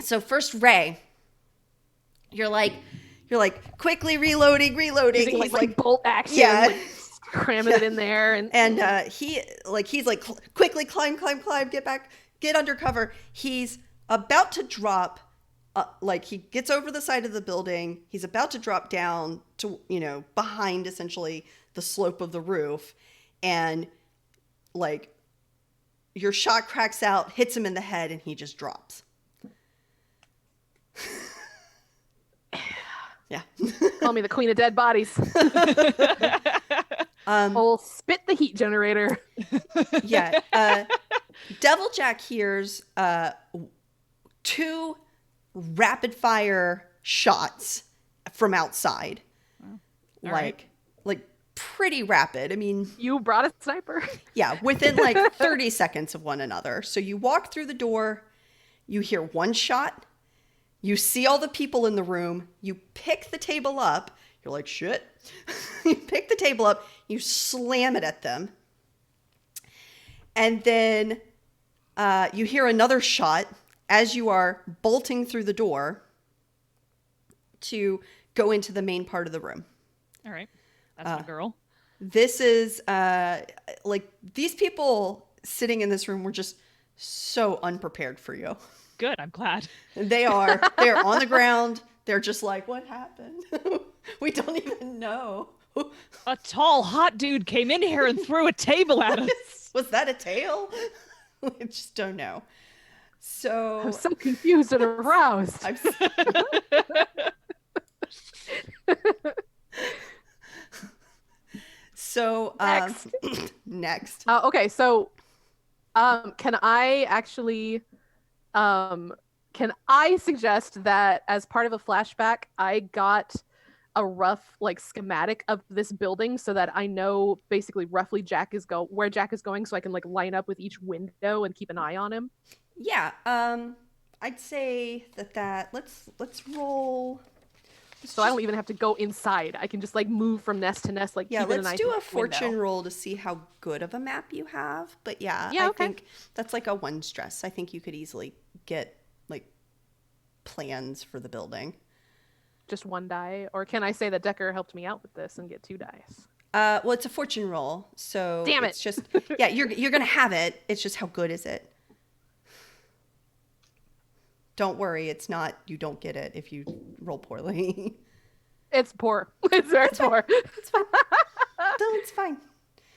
So first Ray, you're like quickly reloading. Using, He's like bolt action. Yeah. Like, cramming it in there. and he's quickly climb, get back, get under cover. He's about to drop, he gets over the side of the building. He's about to drop down to, behind essentially the slope of the roof. And your shot cracks out, hits him in the head, and he just drops. Yeah. Call me the queen of dead bodies. I'll spit the heat generator. Yeah. Devil Jack hears 2 rapid fire shots from outside. All right. pretty rapid. I mean, You brought a sniper? yeah, within like 30 seconds of one another. So you walk through the door, you hear one shot, you see all the people in the room, you pick the table up, you're like, shit. You pick the table up, you slam it at them. And then you hear another shot as you are bolting through the door to go into the main part of the room. All right. That's my girl. This is like these people sitting in this room were just so unprepared for you. Good. I'm glad. They're on the ground. They're just like, what happened? We don't even know. A tall, hot dude came in here and threw a table at us. Was that a tail? I just don't know. So I'm so confused and aroused. So Next. next. Okay, so can I actually can I suggest that as part of a flashback I got a rough like schematic of this building so that I know basically roughly where Jack is going, so I can like line up with each window and keep an eye on him? Yeah, I'd say that let's roll. So I don't even have to go inside. I can just like move from nest to nest, like Yeah, keep an let's eye do through a the fortune window. roll to see how good of a map you have. But yeah, Yeah, I okay. think that's like a 1 stress. I think you could easily get like plans for the building. Just 1 die, or can I say that Decker helped me out with this and get 2 dice? Well, it's a fortune roll, so Damn it. it's just yeah, you're gonna have it. It's just how good is it? Don't worry, it's not you don't get it if you roll poorly. It's poor. It's very poor. It's fine. No, it's fine.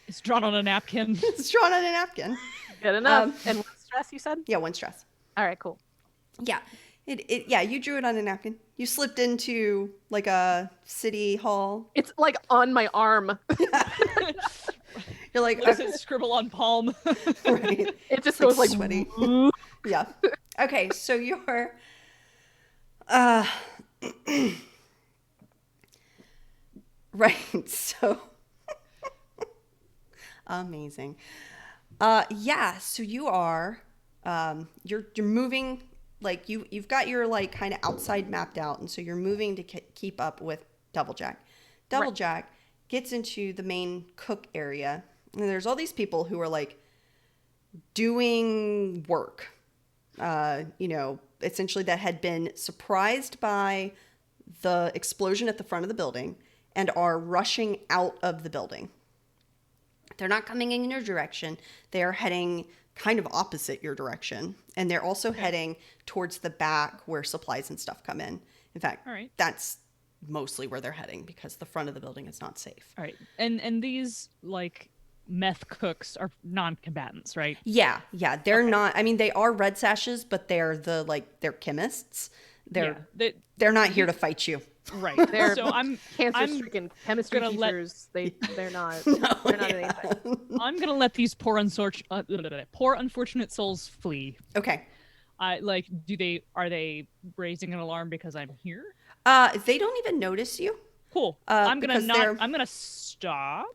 It's drawn on a napkin. It's drawn on a napkin. Good enough. And 1 stress, you said? Yeah, 1 stress. All right, cool. Yeah. Yeah, you drew it on a napkin. You slipped into like a city hall. It's like on my arm. You're like, Looks at scribble on palm. right. It just Like goes like sweaty. "Ooh." Yeah. Okay, so you're right. So amazing. Yeah, so you are you're moving like you've got your like kind of outside mapped out, and so you're moving to keep up with Doublejack. Doublejack gets into the main cook area, and there's all these people who are like doing work. Essentially that had been surprised by the explosion at the front of the building and are rushing out of the building. They're not coming in your direction. They're heading kind of opposite your direction. And they're also heading towards the back where supplies and stuff come in. In fact, that's mostly where they're heading because the front of the building is not safe. All right. And these like meth cooks are non-combatants, right? Yeah. They're not. I mean, they are red sashes, but they're they're chemists. They're not here to fight you. Right. They're So I'm cancer-stricken chemistry gonna teachers. They're not. They're not anything. I'm gonna let these poor unfortunate souls flee. Okay. Are they raising an alarm because I'm here? They don't even notice you. Cool. I'm gonna stop.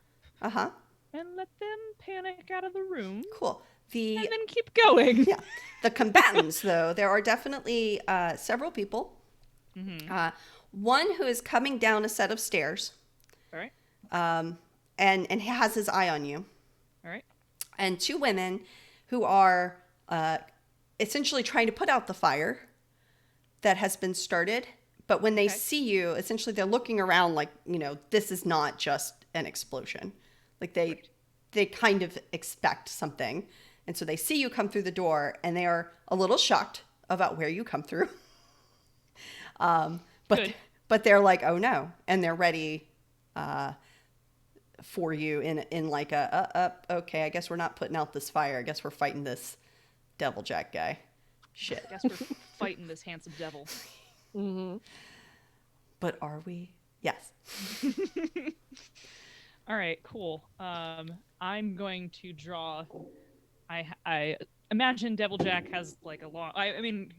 Uh-huh. And let them panic out of the room. Cool. And then keep going. Yeah. The combatants, though, there are definitely several people. Mm-hmm. One who is coming down a set of stairs. All right. And has his eye on you. All right. And 2 women who are essentially trying to put out the fire that has been started. But when they see you, essentially they're looking around like, this is not just an explosion. Like they kind of expect something. And so they see you come through the door and they are a little shocked about where you come through. But they're like, oh no. And they're ready for you in like okay, I guess we're not putting out this fire. I guess we're fighting this Doublejack guy. Shit. I guess we're fighting this handsome devil. Mm-hmm. But are we? Yes. All right, cool. I'm going to draw. I imagine Deviljack has like a long. I mean,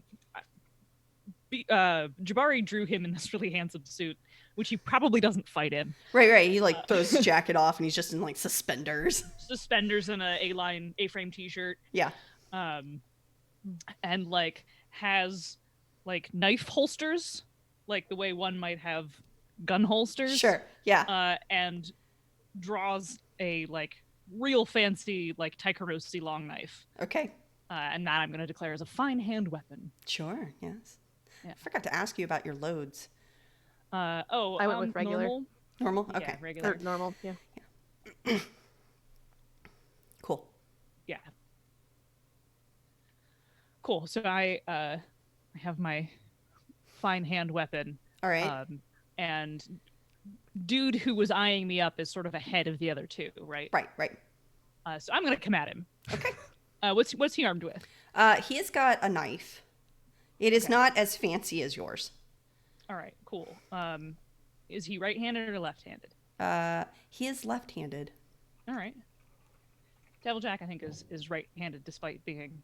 Jabari drew him in this really handsome suit, which he probably doesn't fight in. Right. He like throws his jacket off and he's just in like suspenders. Suspenders and a A-frame t-shirt. Yeah. And like has like knife holsters, like the way one might have gun holsters. Sure. Yeah. And draws a like real fancy like Taikarosi long knife. Okay. And that I'm going to declare as a fine hand weapon. Sure. Yes. Yeah. I forgot to ask you about your loads. I went with regular. Normal? Okay. Yeah, regular. Or normal, yeah. Cool. Yeah. Cool. So I have my fine hand weapon. All right. And dude who was eyeing me up is sort of ahead of the other two, right? Right. So I'm gonna come at him. Okay. What's he armed with? He has got a knife. It is not as fancy as yours. All right, cool. Is he right-handed or left-handed? He is left-handed. All right. Deviljack, I think, is right-handed, despite being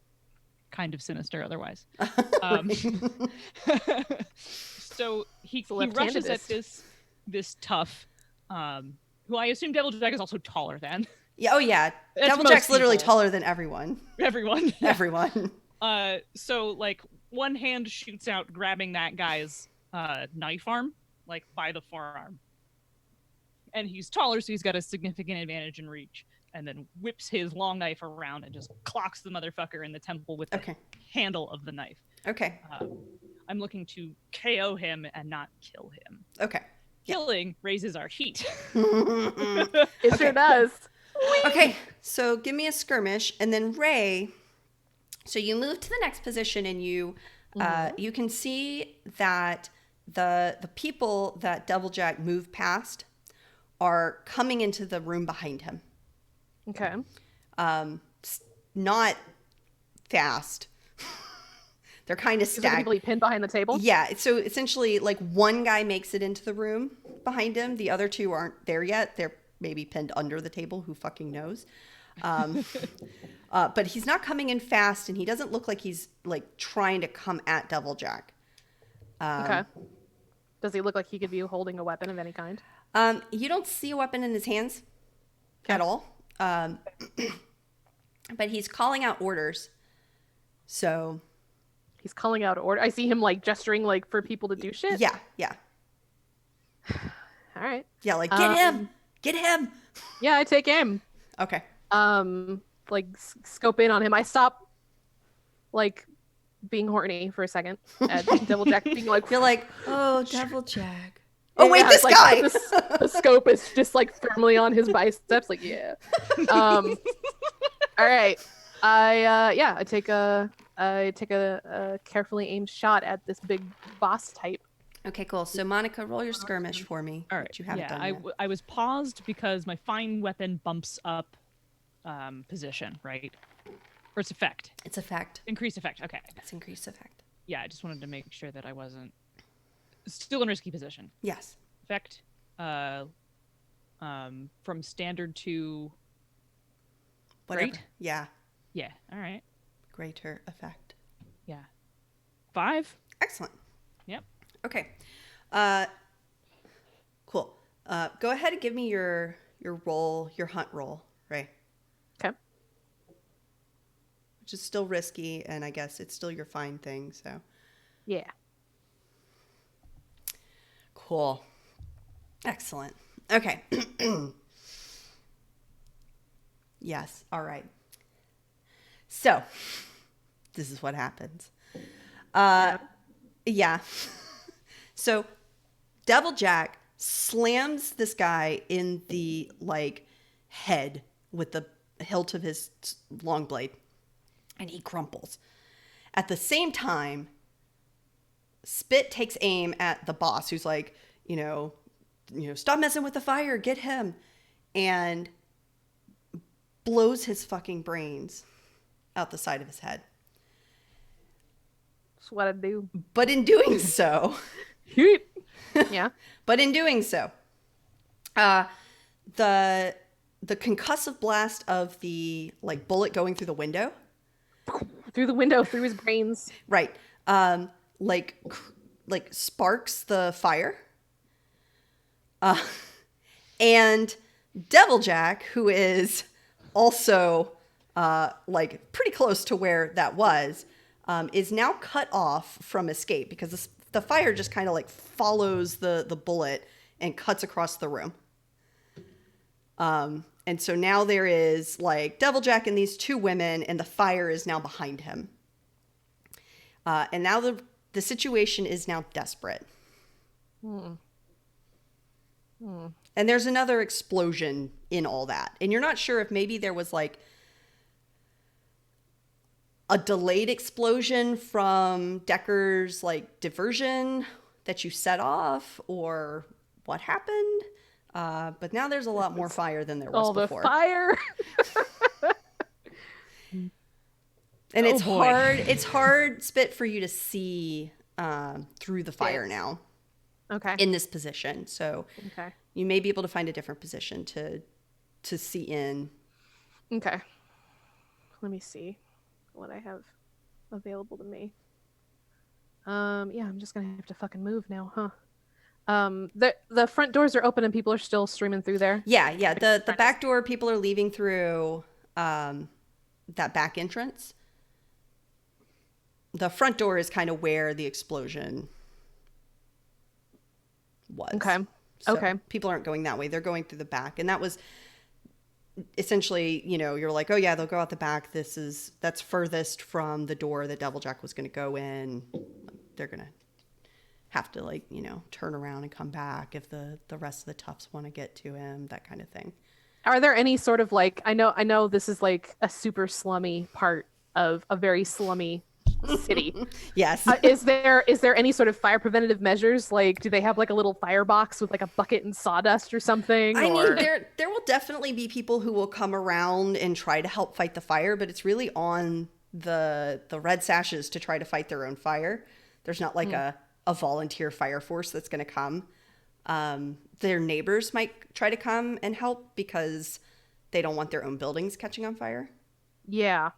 kind of sinister otherwise. So he rushes at this tough, who I assume Deviljack is also taller than. Yeah. Oh yeah. That's Deviljack's literally people. taller than everyone. Everyone. Everyone. So like one hand shoots out, grabbing that guy's knife arm, like by the forearm. And he's taller, so he's got a significant advantage in reach. And then whips his long knife around and just clocks the motherfucker in the temple with the handle of the knife. Okay. I'm looking to KO him and not kill him. Okay. Killing raises our heat. It sure does. Okay, so give me a skirmish, and then Ray. So you move to the next position, and you you can see that the people that Deviljack moved past are coming into the room behind him. Okay. Not fast. They're kind of Is people he pinned behind the table? Yeah, so essentially, like, one guy makes it into the room behind him. The other two aren't there yet. They're maybe pinned under the table. Who fucking knows? But he's not coming in fast, and he doesn't look like he's, like, trying to come at Deviljack. Okay. Does he look like he could be holding a weapon of any kind? You don't see a weapon in his hands at all. But he's calling out orders. So... He's calling out order. I see him like gesturing like for people to do shit. Yeah. All right. Yeah, like get him. Yeah, I take aim. Okay. Like scope in on him. I stop like being horny for a second at Deviljack being like, you're like, oh, Deviljack. Oh wait, yeah, this like, guy. The scope is just like firmly on his biceps. Like yeah. All right. I take a carefully aimed shot at this big boss type. Okay, cool. So Monica, roll your skirmish for me. All right. You haven't done yet. I was paused because my fine weapon bumps up position, right? Or its effect. It's effect. Increased effect. Okay. It's increased effect. Yeah, I just wanted to make sure that I wasn't still in risky position. Yes. Effect from standard to Whatever. great? Yeah. Yeah. All right. Greater effect. Yeah. 5. Excellent. Yep. Okay. Cool. Go ahead and give me your hunt roll, Ray. Okay. Which is still risky, and I guess it's still your fine thing, so. Yeah. Cool. Excellent. Okay. Yes. All right. So, this is what happens. Yeah. So, Deviljack slams this guy in the, like, head with the hilt of his long blade, and he crumples. At the same time, Spit takes aim at the boss, who's like, stop messing with the fire, get him, and blows his fucking brains out the side of his head. That's what I do. But in doing so, yeah. But in doing so, the concussive blast of the like bullet going through the window, through the window, through his brains. right? Like like sparks the fire. And Deviljack, who is also like pretty close to where that was, is now cut off from escape because the fire just kind of like follows the bullet and cuts across the room. And so now there is like Deviljack and these two women, and the fire is now behind him. And now the situation is now desperate. And there's another explosion in all that. And you're not sure if maybe there was like a delayed explosion from Decker's like diversion that you set off or what happened. But now there's a lot more fire than there was before. All the fire. And it's hard. It's hard, Spit, for you to see through the fire now. Okay. In this position. So okay. You may be able to find a different position to see in. Okay. Let me see what I have available to me. Yeah, I'm just gonna have to fucking move now, huh? The front doors are open and people are still streaming through there. Yeah. The back door, people are leaving through that back entrance. The front door is kind of where the explosion was. Okay. So okay. People aren't going that way. They're going through the back. And that was essentially, you're like, oh yeah, they'll go out the back. That's furthest from the door that Deviljack was going to go in. They're going to have to turn around and come back if the rest of the toughs want to get to him, that kind of thing. Are there any sort of I know this is like a super slummy part of a very slummy city. Yes. Is there any sort of fire preventative measures? Like, do they have like a little firebox with like a bucket and sawdust or something? I mean, there will definitely be people who will come around and try to help fight the fire, but it's really on the Red Sashes to try to fight their own fire. There's not like a volunteer fire force that's going to come. Their neighbors might try to come and help because they don't want their own buildings catching on fire. Yeah.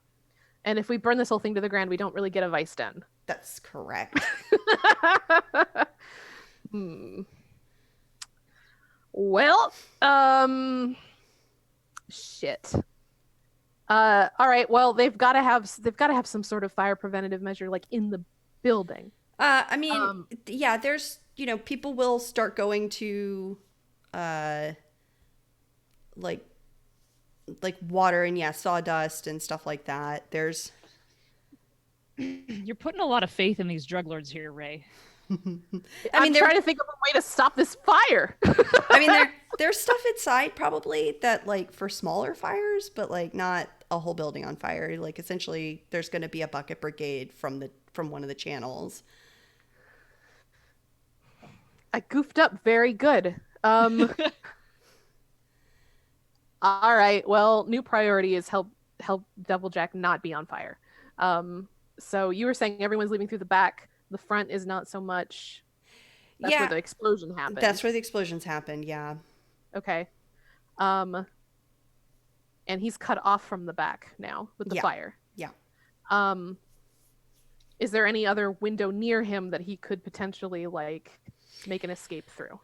And if we burn this whole thing to the ground, we don't really get a vice den. That's correct. Well, shit. All right. Well, they've got to have some sort of fire preventative measure, like in the building. I mean, yeah. There's people will start going to, like water and sawdust and stuff like that. You're putting a lot of faith in these drug lords here, Ray. I'm trying to think of a way to stop this fire. I mean, there's stuff inside probably that for smaller fires, but not a whole building on fire. Essentially there's going to be a bucket brigade from one of the channels. I goofed up very good. All right. Well, new priority is help Deviljack not be on fire. So you were saying everyone's leaving through the back. The front is not so much. That's where the explosion happened. That's where the explosions happened. Yeah. Okay. And he's cut off from the back now with the fire. Yeah. Is there any other window near him that he could potentially make an escape through?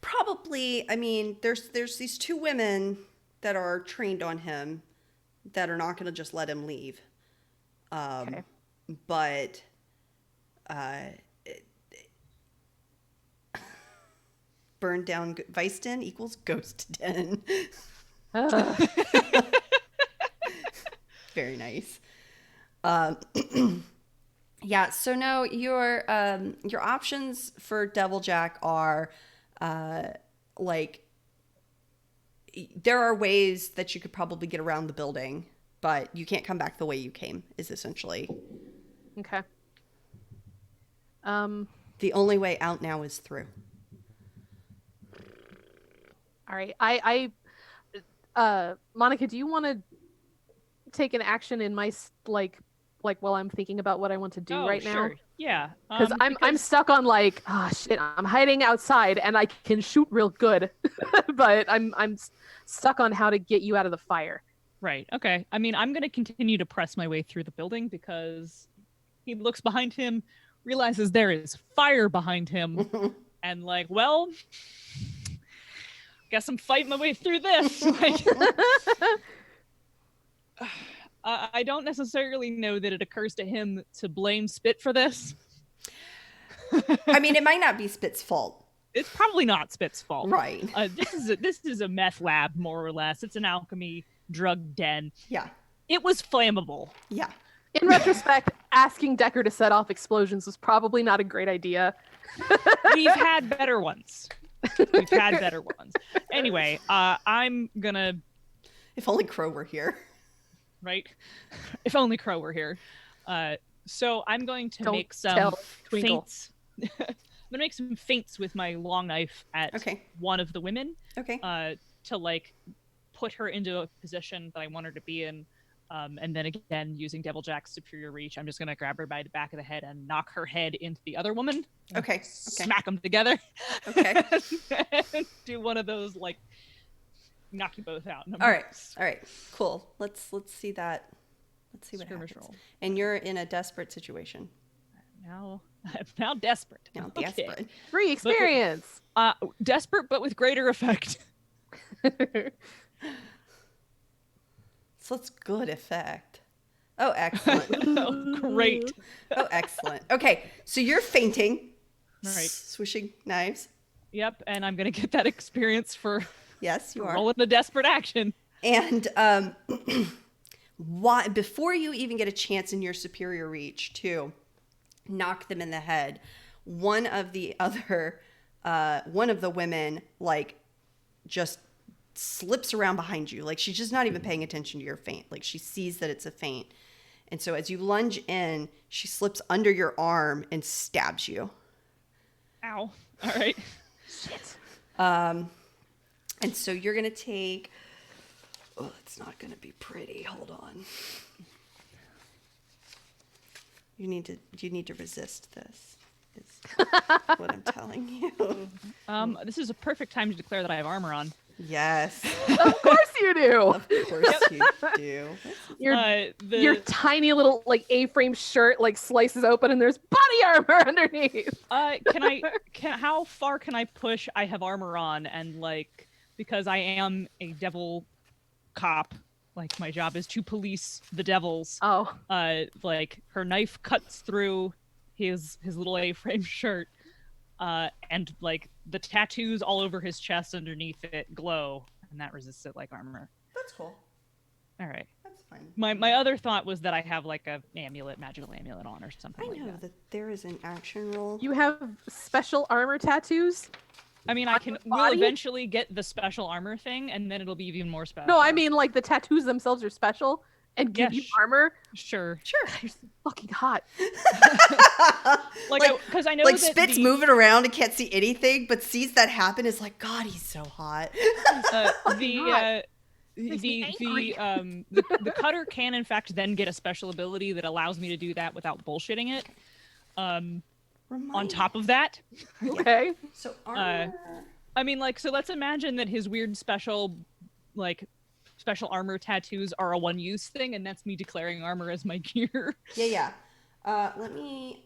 Probably. I mean, there's these two women that are trained on him that are not going to just let him leave. Okay. But burn down vice den equals ghost den. Very nice. Yeah. So no, your options for Deviljack are there are ways that you could probably get around the building, but you can't come back the way you came, is essentially. Okay. The only way out now is through. All right. Monica, do you want to take an action in my while I'm thinking about what I want to do right now? Sure. Yeah. Because I'm stuck on shit, I'm hiding outside and I can shoot real good, but I'm stuck on how to get you out of the fire. Right. Okay. I mean, I'm going to continue to press my way through the building because he looks behind him. realizes there is fire behind him, and like, well, guess I'm fighting my way through this. Like, I don't necessarily know that it occurs to him to blame Spit for this. I mean, it might not be Spit's fault. It's probably not Spit's fault. Right. This is a meth lab, more or less. It's an alchemy drug den. Yeah. It was flammable. Yeah. In retrospect, asking Decker to set off explosions was probably not a great idea. We've had better ones. Anyway, I'm gonna... If only Crow were here. Right? If only Crow were here. So I'm going to Don't make some tell Twinkle. feints. I'm gonna make some feints with my long knife at one of the women. Okay. To like put her into a position that I want her to be in. And then again, using Deviljack's superior reach, I'm just gonna grab her by the back of the head and knock her head into the other woman. Okay. Smack them together. Okay. And do one of those like knock you both out. All right. Cool. Let's see that. Let's see what Skirmish happens. roll. And you're in a desperate situation. I'm now desperate. Now Okay. desperate. Free experience. Desperate, but with greater effect. So it's good effect. Oh, excellent. Oh, great. Oh, excellent. Okay, so you're fainting. All right. Swishing knives. Yep, and I'm gonna get that experience for Yes, you are. rolling a desperate action. And why before you even get a chance in your superior reach to knock them in the head, one of the women like just slips around behind you. Like she's just not even paying attention to your feint. Like she sees that it's a feint. And so as you lunge in, she slips under your arm and stabs you. Ow. All right. Shit. And so you're going to take... Oh, it's not going to be pretty. Hold on. You need to resist this. Is what I'm telling you. This is a perfect time to declare that I have armor on. Yes. Of course you do. Of course you do. Your tiny little like A-frame shirt like slices open and there's body armor underneath. How far can I push I have armor on, and like, because I am a devil cop, like my job is to police the devils. Oh. Like her knife cuts through his little A-frame shirt. And like the tattoos all over his chest underneath it glow, and that resists it like armor. That's cool. All right. That's fine. My other thought was that I have like a magical amulet on or something. I know that there is an action roll. You have special armor tattoos? I mean, I will eventually get the special armor thing, and then it'll be even more special. No, I mean like the tattoos themselves are special and give you armor. Sure. You're so fucking hot. Like, because I know like that Spit's moving around and can't see anything, but sees that happen is like, God, he's so hot. The cutter can in fact then get a special ability that allows me to do that without bullshitting it. On top of that, Okay. So armor. I mean, like, so let's imagine that his weird special armor tattoos are a one-use thing, and that's me declaring armor as my gear. Yeah. Let me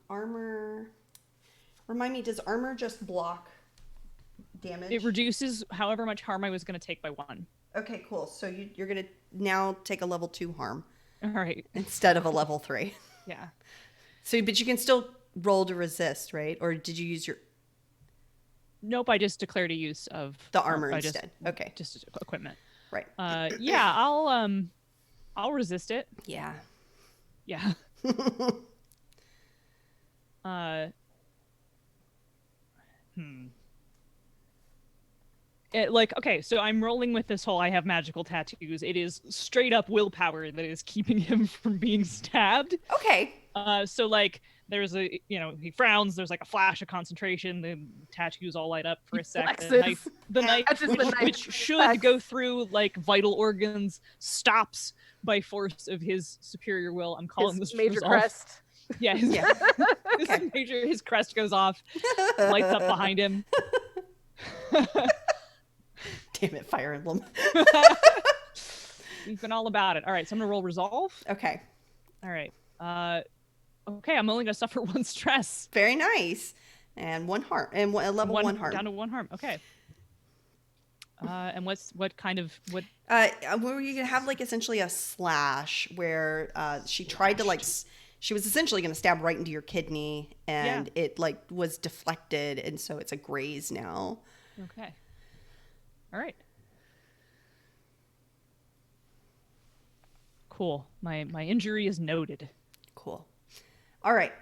armor. Remind me, does armor just block damage? It reduces however much harm I was going to take by 1. Okay, cool. So you're gonna now take a level 2 harm. All right. Instead of a level 3. Yeah. So, but you can still roll to resist, right? Or did you use your... Nope, I just declared a use of the armor instead. Okay. Just equipment. Right. Yeah, I'll resist it. Yeah. Yeah. Okay, so I'm rolling with this whole I have magical tattoos. It is straight up willpower that is keeping him from being stabbed. Okay. So like there's he frowns, there's like a flash of concentration, the tattoos all light up for a sec. The knife, which should go through like vital organs, stops by force of his superior will. I'm calling this major resolve. crest. Yeah, his crest goes off, lights up behind him. Damn it, Fire Emblem. We've been all about it. All right, so I'm gonna roll resolve. Okay. All right. Okay, I'm only gonna suffer 1 stress. Very nice. And 1 harm. And a level 1 harm. Down to 1 harm. Okay. And what kind of what? Where you gonna have like essentially a slash where she tried to like she was essentially gonna stab right into your kidney, and it like was deflected, and so it's a graze now. Okay. All right. Cool. My injury is noted. Cool. All right.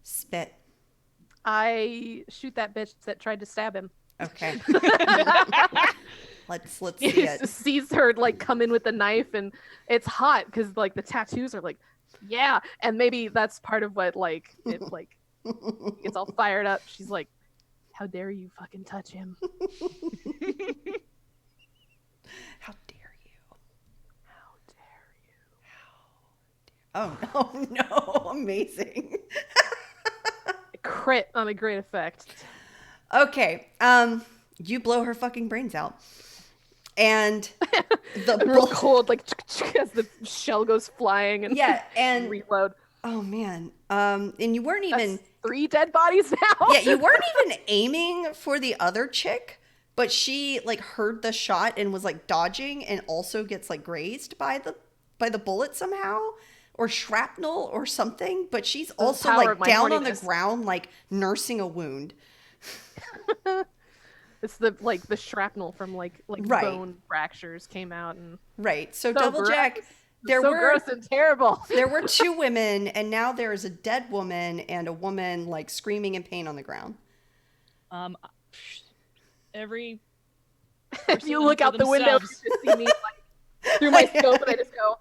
Spit. I shoot that bitch that tried to stab him. Okay. Let's see He it. just sees her like come in with the knife, and it's hot because like the tattoos are like, yeah, and maybe that's part of what like it like gets all fired up. She's like, how dare you fucking touch him? How dare you? How dare you? Oh no, amazing. Crit on a great effect. Okay. You blow her fucking brains out. And the real cold, like as the shell goes flying and and reload. Oh man. And you weren't even That's 3 dead bodies now. Yeah, you weren't even aiming for the other chick, but she like heard the shot and was like dodging, and also gets like grazed by the bullet somehow, or shrapnel or something, but she's also like down on the ground like nursing a wound. It's the shrapnel from like right. bone fractures came out, and right. So Double Jack, there so were gross and terrible. There were 2 women, and now there is a dead woman and a woman like screaming in pain on the ground. Every if you look out the window, you just see me like through my scope, and I just go,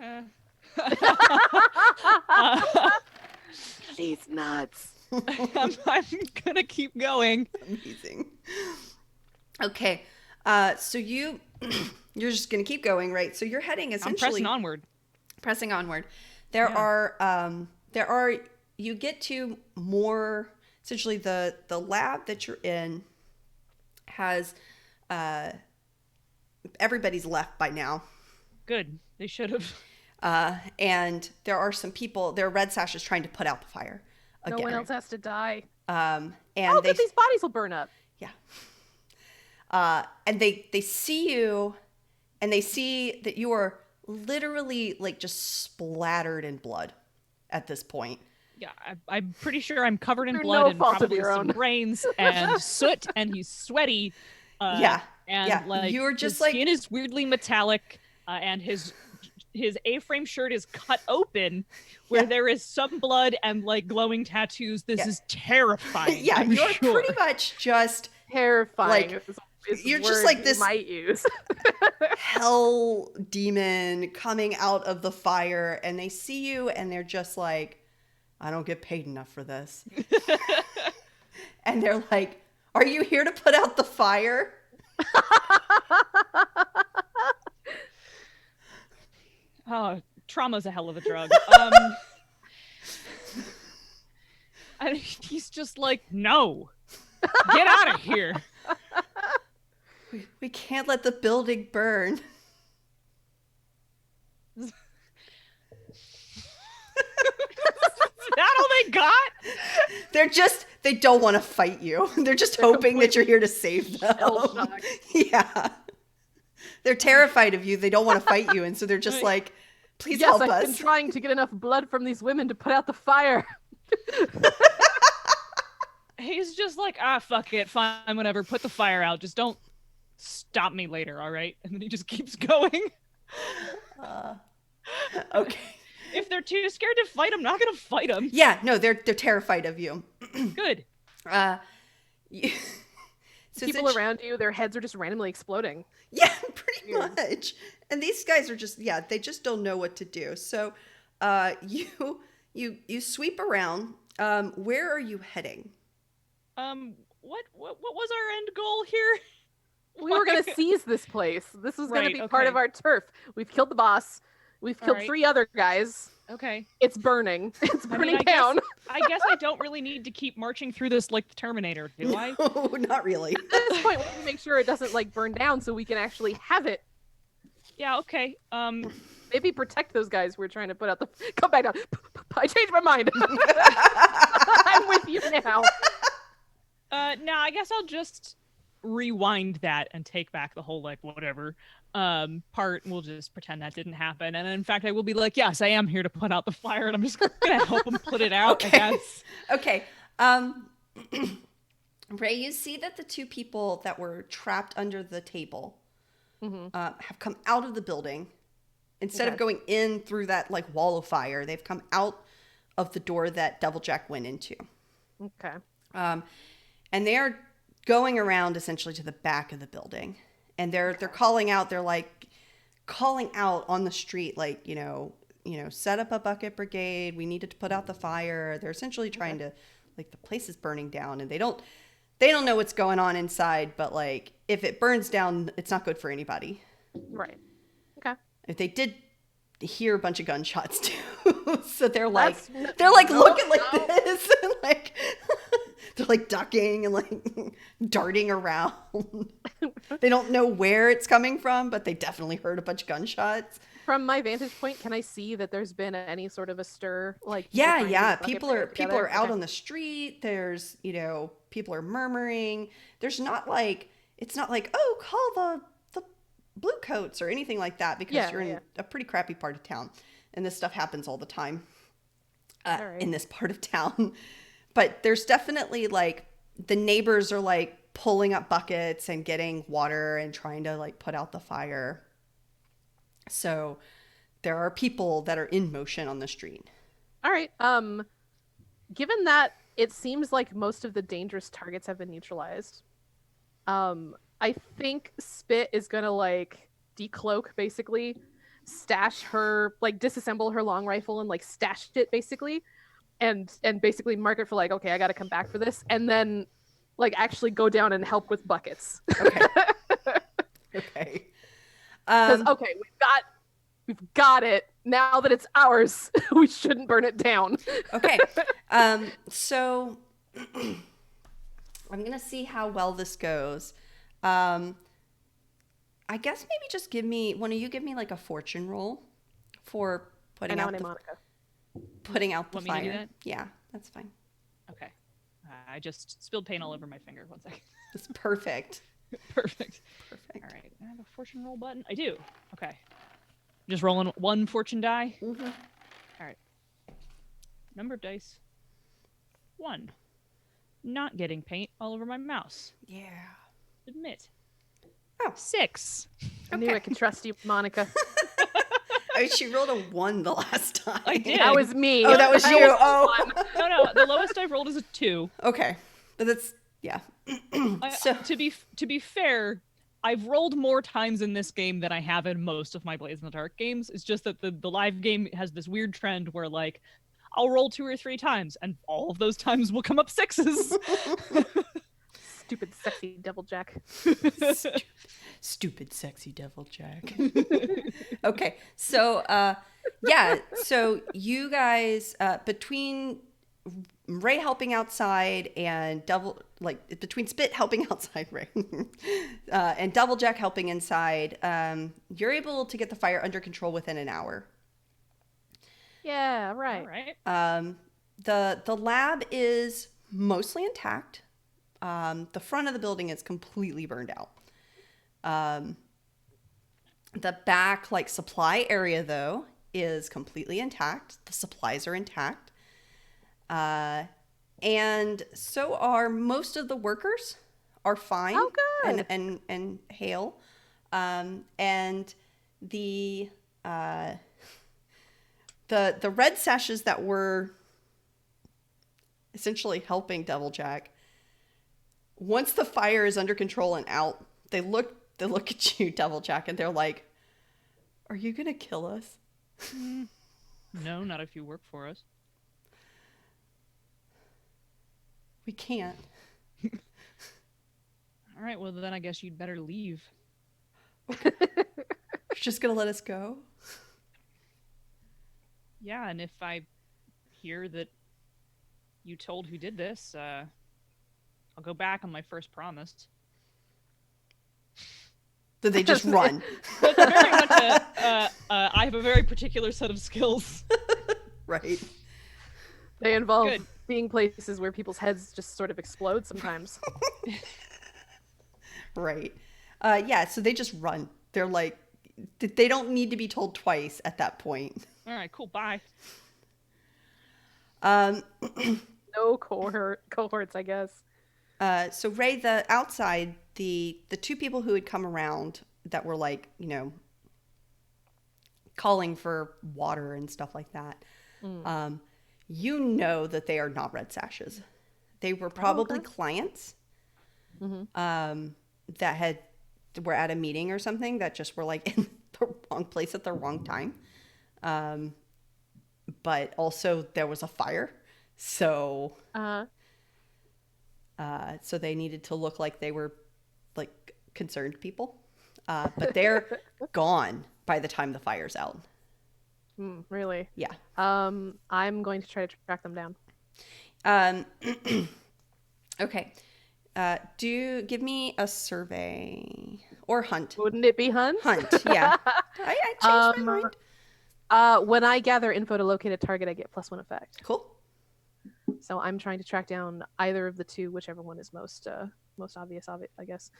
hi. She's nuts. I'm gonna keep going. Amazing. Okay, so you're just gonna keep going, right? So you're heading essentially. I'm pressing onward. There are you get to more essentially the lab that you're in has everybody's left by now. Good. They should have. And there are some people. There are red sashes trying to put out the fire. No one else has to die. And but these bodies will burn up. Yeah. And they see you, and they see that you are literally like just splattered in blood at this point. Yeah, I'm pretty sure I'm covered in Through blood no and fault of probably your some own. brains and soot, and he's sweaty. And like you were just his like skin is weirdly metallic, and his A-frame shirt is cut open, where there is some blood and like glowing tattoos. This is terrifying. Yeah, I'm you're sure. pretty much just terrifying. Like, is you're just like this might use hell demon coming out of the fire, and they see you, and they're just like, I don't get paid enough for this. And they're like, are you here to put out the fire? Oh, trauma's a hell of a drug. And he's just like, no, get out of here. We can't let the building burn. Is that all they got? They don't want to fight you. They're just hoping that you're here to save them. Yeah. They're terrified of you. They don't want to fight you. And so they're just like, please help us. I've been trying to get enough blood from these women to put out the fire. He's just like, fuck it. Fine, whatever. Put the fire out. Just don't stop me later, all right? And then he just keeps going. Okay. If they're too scared to fight, I'm not going to fight them. Yeah, no, they're terrified of you. Good. So people around you, their heads are just randomly exploding. Yeah, pretty much. And these guys are just, they just don't know what to do. So you sweep around. Where are you heading? What was our end goal here? We were going to seize this place. This was going to be Right, part okay. of our turf. We've killed the boss. We've killed 3 other guys. Okay. It's burning. It's I mean, burning down. I guess I don't really need to keep marching through this like the Terminator, do I? No, not really. At this point, we need to make sure it doesn't like burn down so we can actually have it. Yeah, okay. Maybe protect those guys we're trying to put out the. Come back down. I changed my mind. I'm with you now. No, I guess I'll just rewind that and take back the whole like whatever part. We'll just pretend that didn't happen. And in fact, I will be like, yes, I am here to put out the fire, and I'm just gonna help them put it out. Okay. I guess. Okay. Ray, you see that the two people that were trapped under the table have come out of the building. Instead of going in through that like wall of fire, they've come out of the door that Deviljack went into. Okay. And they are going around essentially to the back of the building, and they're calling out. They're like calling out on the street, like set up a bucket brigade. We needed to put out the fire. They're essentially trying to, like, the place is burning down, and they don't know what's going on inside. But like, if it burns down, it's not good for anybody. Right. Okay. If they did hear a bunch of gunshots too, so they're like looking like this, and like they're like ducking and like darting around. They don't know where it's coming from, but they definitely heard a bunch of gunshots. From my vantage point, can I see that there's been any sort of a stir? Like People are out on the street. There's people are murmuring. There's not like it's not like, oh, call the blue coats or anything like that, because you're in a pretty crappy part of town, and this stuff happens all the time in this part of town. But there's definitely like the neighbors are like pulling up buckets and getting water and trying to like put out the fire. So there are people that are in motion on the street. All right. Given that it seems like most of the dangerous targets have been neutralized, I think Spit is gonna like decloak, basically, stash her, like disassemble her long rifle and like stash it basically, and basically mark it for like, okay, I gotta come back for this, and then like actually go down and help with buckets. Okay. Okay. Because we've got it. Now that it's ours, we shouldn't burn it down. Okay. So I'm gonna see how well this goes. I guess maybe just give me like a fortune roll for putting out the Want me to do fire. that? Yeah, that's fine. Okay. I just spilled paint all over my finger. 1 second. That's perfect. Perfect. All right. I have a fortune roll button. I do. Okay. Just rolling one fortune die. Mm-hmm. All right. Number of dice. 1. Not getting paint all over my mouse. Yeah. Admit. Oh. 6. I knew I could trust you, Monica. I mean, she rolled a 1 the last time. I did. That was me. Oh, that was you. No. The lowest I've rolled is a 2. Okay, but that's So To be fair, I've rolled more times in this game than I have in most of my Blades in the Dark games. It's just that the live game has this weird trend where like I'll roll 2 or 3 times, and all of those times will come up 6s. Stupid, sexy Deviljack. Stupid, sexy Deviljack. Okay, so so you guys between Ray helping outside and between Spit helping outside Ray and Deviljack helping inside, you're able to get the fire under control within an hour. Yeah, right. All right. The lab is mostly intact. The front of the building is completely burned out. The back, like, supply area, though, is completely intact. The supplies are intact. And so are most of the workers are fine. Oh, good. And hail. And the red sashes that were essentially helping Deviljack, once the fire is under control and out, they look at you, Deviljack, and they're like, "Are you gonna kill us?" No, not if you work for us. We can't. All right, well then I guess you'd better leave. You're just gonna let us go? Yeah, and if I hear that you told who did this, I'll go back on my first promise. So they just run. That's very much I have a very particular set of skills. Right. They involve Good. being places where people's heads just sort of explode sometimes. Right. Yeah, so they just run. They're like, they don't need to be told twice at that point. All right, cool. Bye. Um, No cohorts, I guess. so Ray, the outside, the two people who had come around that were like, calling for water and stuff like that, you know that they are not red sashes. They were probably clients that were at a meeting or something that just were like in the wrong place at the wrong time. But also there was a fire, so so they needed to look like they were like concerned people. But they're gone by the time the fire's out. Really? Yeah. I'm going to try to track them down. Okay. Give me a survey or hunt. Wouldn't it be hunt? Hunt, yeah. I changed my mind. When I gather info to locate a target, I get +1 effect. Cool. So I'm trying to track down either of the two, whichever one is most obvious, I guess.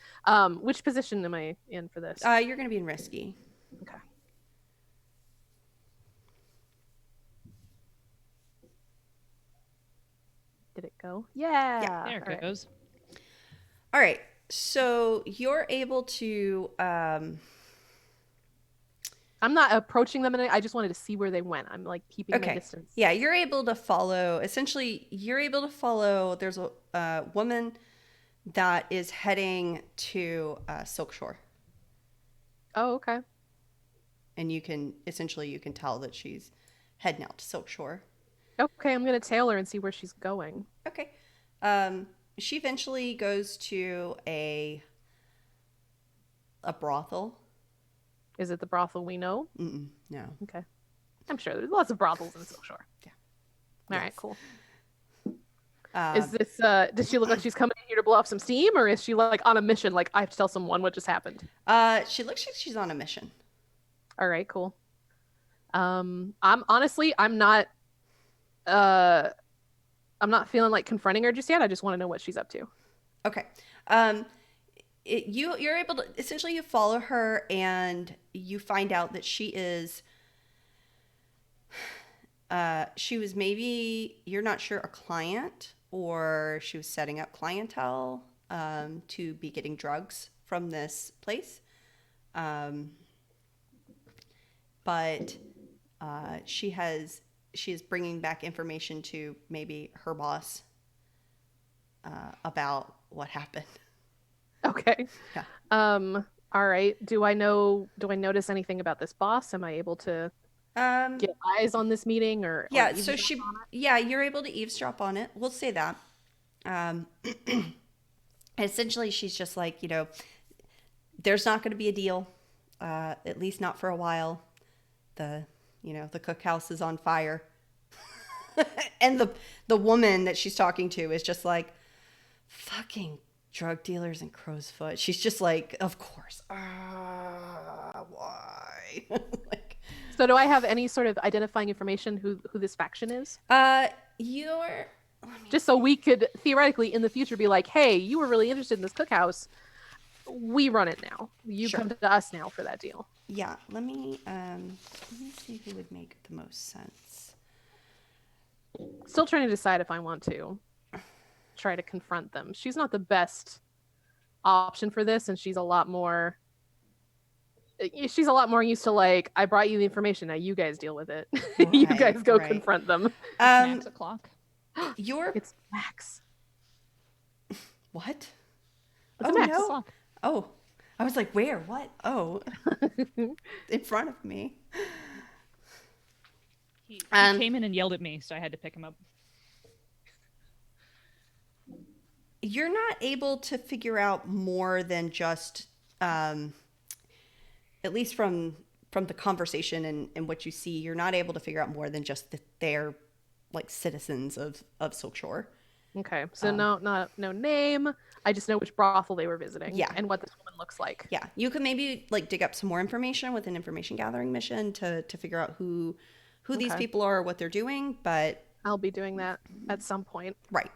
Which position am I in for this? You're going to be in risky. Okay. Did it go? Yeah. There it goes. All right. So you're able to. I'm not approaching them. I just wanted to see where they went. I'm like keeping my distance. Yeah, you're able to follow. Essentially, you're able to follow. There's a woman that is heading to Silk Shore. Oh, okay. And you can tell that she's heading out to Silk Shore. Okay, I'm gonna tail her and see where she's going. Okay. She eventually goes to a brothel. Is it the brothel we know? No. Okay. I'm sure there's lots of brothels in Silk Shore. Yeah. All Yes. right, cool. Is this, does she look like she's coming in here to blow off some steam, or is she like on a mission? Like, I have to tell someone what just happened? She looks like she's on a mission. All right, cool. I'm not feeling like confronting her just yet. I just want to know what she's up to. Okay. You're able to essentially you follow her and you find out that she was maybe, you're not sure, a client, or she was setting up clientele to be getting drugs from this place. But she is bringing back information to maybe her boss about what happened. Okay. Yeah. All right. Do I notice anything about this boss? Am I able to get eyes on this meeting or yeah, eavesdrop on it? you're able to eavesdrop on it. We'll say that. Essentially she's just like, there's not going to be a deal, at least not for a while. The cookhouse is on fire. And the woman that she's talking to is just like, fucking drug dealers and crow's foot. She's just like, of course. Why? Like, So do I have any sort of identifying information who this faction is? Just so we could theoretically in the future be like, hey, you were really interested in this cookhouse. We run it now. You Sure. come to us now for that deal. Yeah, let me see who would make the most sense. Still trying to decide if I want to try to confront them. She's not the best option for this, and she's a lot more used to like, I brought you the information, now you guys deal with it. You Right, guys go right. confront them. Max o'clock. It's Max. What? It's Oh, Max. no. O'clock. Oh, I was like, where? What? Oh, in front of me. He came in and yelled at me, so I had to pick him up. You're not able to figure out more than just, at least from from the conversation and what you see, you're not able to figure out more than just that they're like citizens of Silkshore. Okay, so no name. I just know which brothel they were visiting. Yeah. And what this woman looks like. Yeah, you could maybe like dig up some more information with an information gathering mission to figure out who these Okay. people are, what they're doing, but I'll be doing that at some point. right.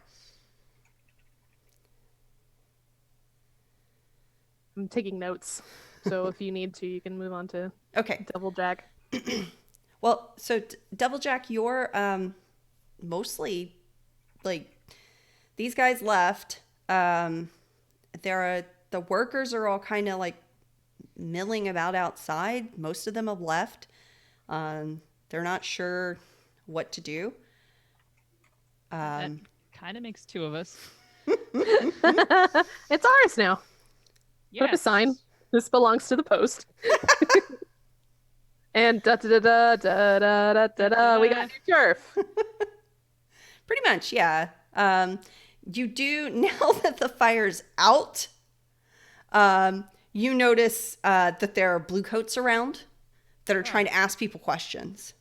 I'm taking notes. So if you need to, you can move on to Okay. Double Jack. Well, so Deviljack, you're mostly like these guys left. The workers are all kind of like milling about outside. Most of them have left. They're not sure what to do. That kind of makes two of us. It's ours now. Put up a sign. This belongs to the post. And da da da da da da da da. We got new turf. Pretty much, yeah. You do, now that the fire's out, you notice that there are blue coats around that are trying to ask people questions.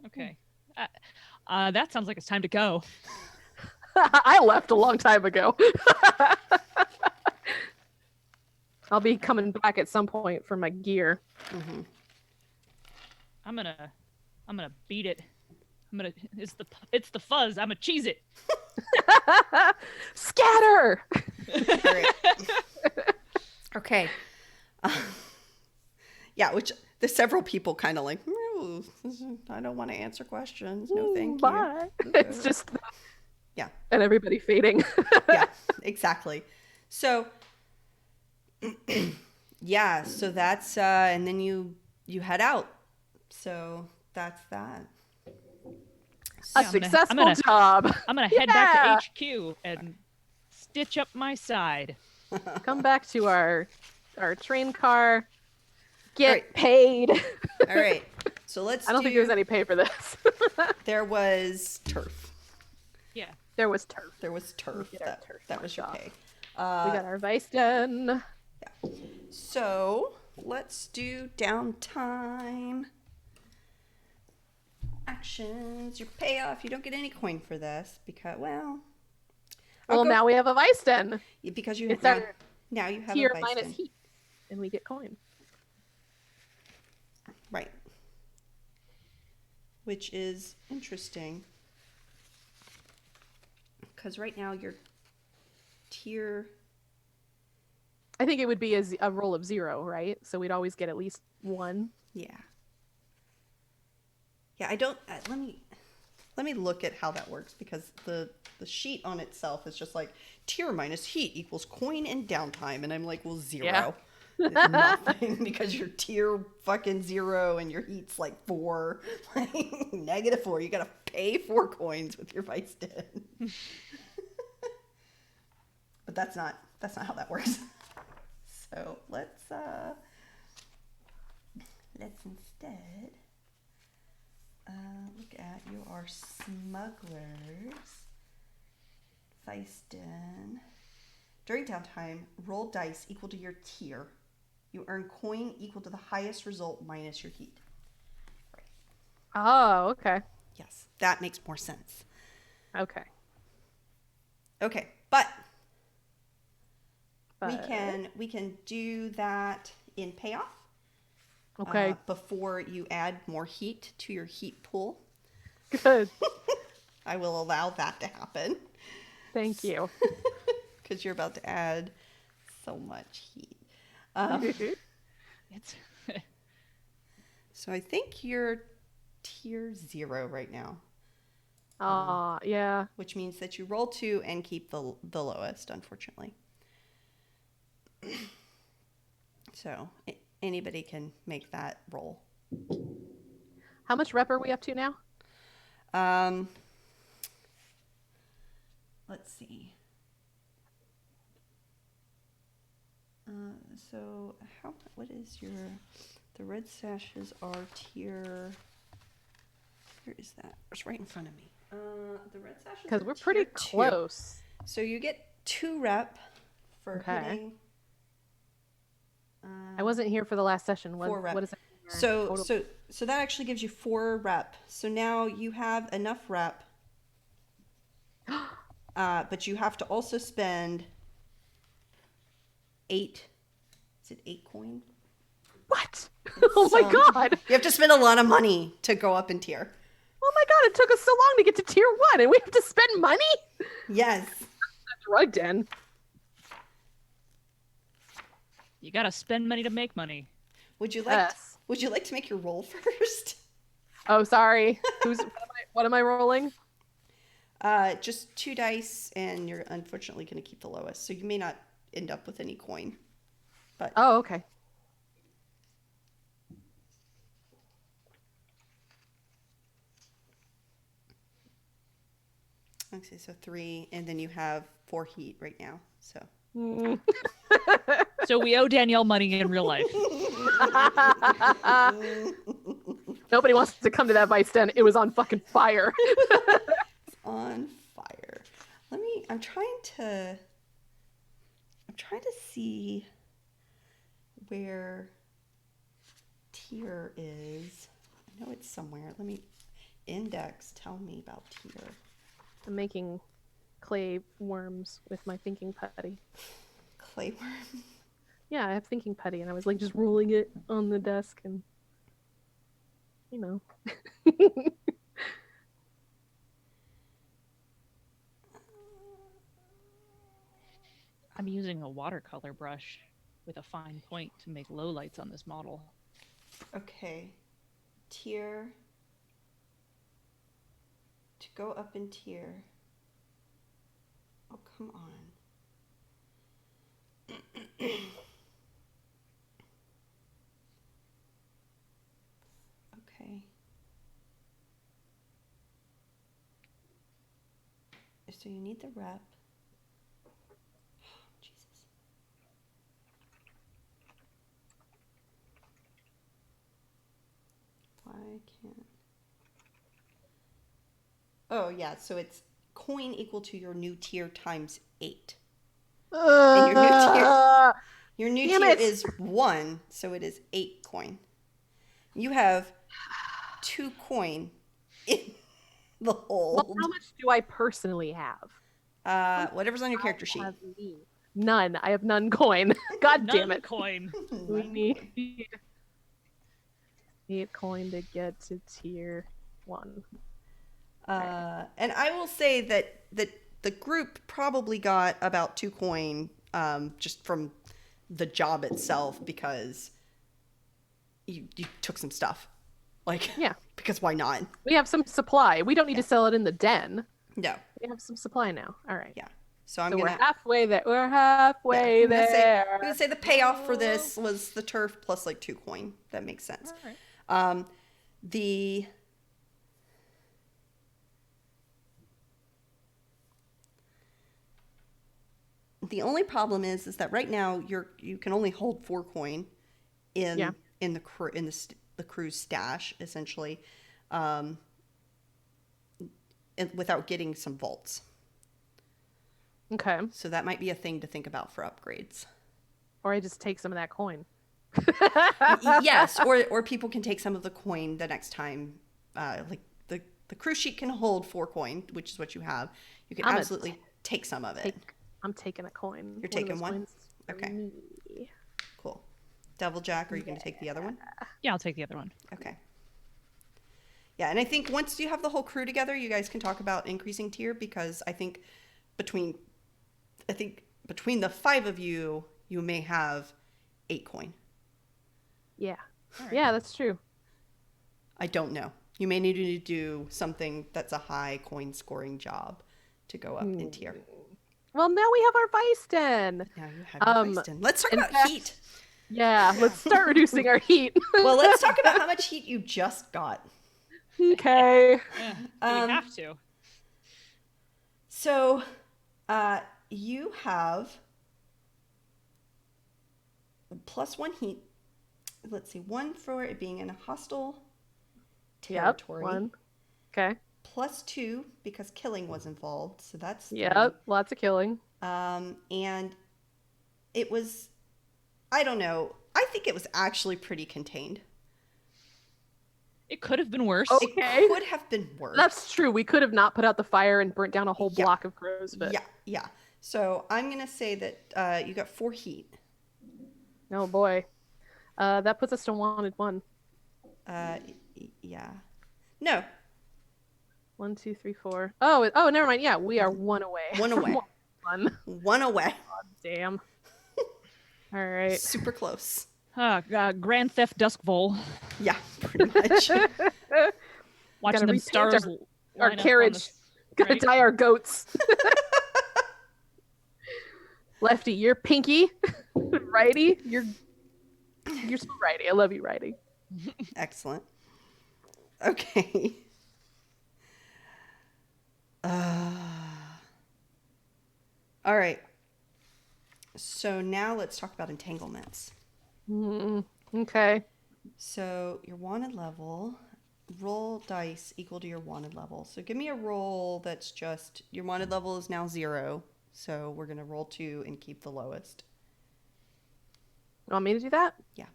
Okay. That sounds like it's time to go. I left a long time ago. I'll be coming back at some point for my gear. Mm-hmm. I'm gonna beat it. It's the fuzz. I'm gonna cheese it. Scatter! All right. Okay. Yeah, which there's several people kind of like, "Ooh, I don't want to answer questions. No, thank you." Bye. It's just yeah, and everybody fading. yeah, exactly. So yeah, so that's and then you head out. So that's that. A successful job. I'm gonna head back to HQ and stitch up my side. Come back to our train car. Get Alright. paid. All right. So let's I don't think there's any pay for this. There was turf. Yeah. There was turf. There was turf. get our turf That was your off. pay. We got our vice done. So let's do downtime. Actions. Your payoff. You don't get any coin for this because, well. Well, now we have a vice den. Because you It's our now you have tier a vice minus den. heat, and we get coin. Right. Which is interesting. Because right now your tier. I think it would be a roll of 0, right? So we'd always get at least 1. Yeah. Yeah, I don't. Let me look at how that works because the sheet on itself is just like tier minus heat equals coin and downtime, and I'm like, well, 0. Yeah. It's nothing because your tier fucking 0 and your heat's like 4, like -4. You gotta pay 4 coins with your vice den. But that's not how that works. So let's instead look at your smugglers. Vice den. During downtime, roll dice equal to your tier. You earn coin equal to the highest result minus your heat. Right. Oh, okay. Yes, that makes more sense. Okay. Okay, but But we can do that in payoff. okay. Before you add more heat to your heat pool. Good. I will allow that to happen. Thank you. Because you're about to add so much heat. It's So I think you're tier 0 right now, Yeah. which means that you roll 2 and keep the lowest, unfortunately. So anybody can make that roll. How much rep are we up to now? Let's see. So what is the red sashes are tier, where is that? It's right in front of me. The red sashes Because are we're pretty tier 2. close. So you get 2 rep for Okay. hitting. I wasn't here for the last session. 4 rep. What is it? So Totally. so that actually gives you 4 rep. So now you have enough rep, but you have to also spend 8. Is it 8 coin? What? Oh my Some. god! You have to spend a lot of money to go up in tier. Oh my god! It took us so long to get to tier 1, and we have to spend money. Yes. A drug den. You gotta spend money to make money. Would you like Yes. would you like to make your roll first? Oh, sorry. What am I rolling? Just 2 dice, and you're unfortunately going to keep the lowest, so you may not end up with any coin. But Oh, okay. okay, so 3, and then you have 4 heat right now. So Mm. So we owe Danielle money in real life. Nobody wants to come to that vice den. It was on fucking fire. it's on fire. I'm trying to see where tier is. I know it's somewhere. Let me index. Tell me about tier. I'm making clay worms with my thinking putty. Clay worm. Yeah, I have thinking putty, and I was like just rolling it on the desk, and you know. I'm using a watercolor brush with a fine point to make lowlights on this model. Okay. Tier. To go up in tier. Oh, come on. Okay. So you need the rep. Jesus. Why can't... Oh, yeah, so it's coin equal to your new tier times 8. And your new tier is 1, so it is 8 coin. You have 2 coin in the hold. Well, how much do I personally have? Whatever's on your character sheet. None. I have none coin. God damn None it. coin. We need 8 coin to get to tier 1. And I will say that the group probably got about 2 coin just from the job itself, because you took some stuff. Like, Yeah. Because why not? We have some supply. We don't need to sell it in the den. No. We have some supply now. All right. Yeah. So We're halfway there. We're halfway there. I'm gonna say the payoff for this was the turf plus like 2 coin. That makes sense. All right. The only problem is that right now you can only hold 4 coin in the crew's stash, essentially, and without getting some vaults. Okay. So that might be a thing to think about for upgrades. Or I just take some of that coin. Yes, or people can take some of the coin the next time. Like the cruise sheet can hold 4 coin, which is what you have. You can absolutely take some of it. I'm taking a coin. You're taking one? Okay. Me. Cool. Devil Jack, are you going to take the other one? Yeah, I'll take the other one. Okay. Yeah, and I think once you have the whole crew together, you guys can talk about increasing tier, because I think between the 5 of you, you may have 8 coin. Yeah. Right. Yeah, that's true. I don't know. You may need to do something that's a high coin scoring job to go up in tier. Well, now we have our vice den. Now you have your vice den. Let's talk about heat. Yeah, let's start reducing our heat. Well, let's talk about how much heat you just got. Okay. Yeah, we have to. So, you have +1 heat. Let's see, 1 for it being in a hostile territory. Yep, 1. Okay. +2 because killing was involved, so that's 3. Yep, lots of killing. And it was, I don't know, I think it was actually pretty contained. It could have been worse. Okay. It could have been worse. That's true. We could have not put out the fire and burnt down a whole Yeah. block of crows. But Yeah. So I'm going to say that you got 4 heat. oh boy, that puts us to wanted 1. Yeah. No. 1, 2, 3, 4. Oh, never mind. Yeah, we are 1 away. 1 away. 1. 1 away. Damn. All right. Super close. Grand Theft Duskvol. Yeah, pretty much. Watching them repaint stars. our line up on carriage. the- Gotta right? tie our goats. Lefty, you're Pinky. Righty, you're so righty. I love you, righty. Excellent. Okay. All right. So now let's talk about entanglements. Okay. So your wanted level, roll dice equal to your wanted level. So give me a roll that's just, your wanted level is now 0. So we're going to roll 2 and keep the lowest. You want me to do that? Yeah.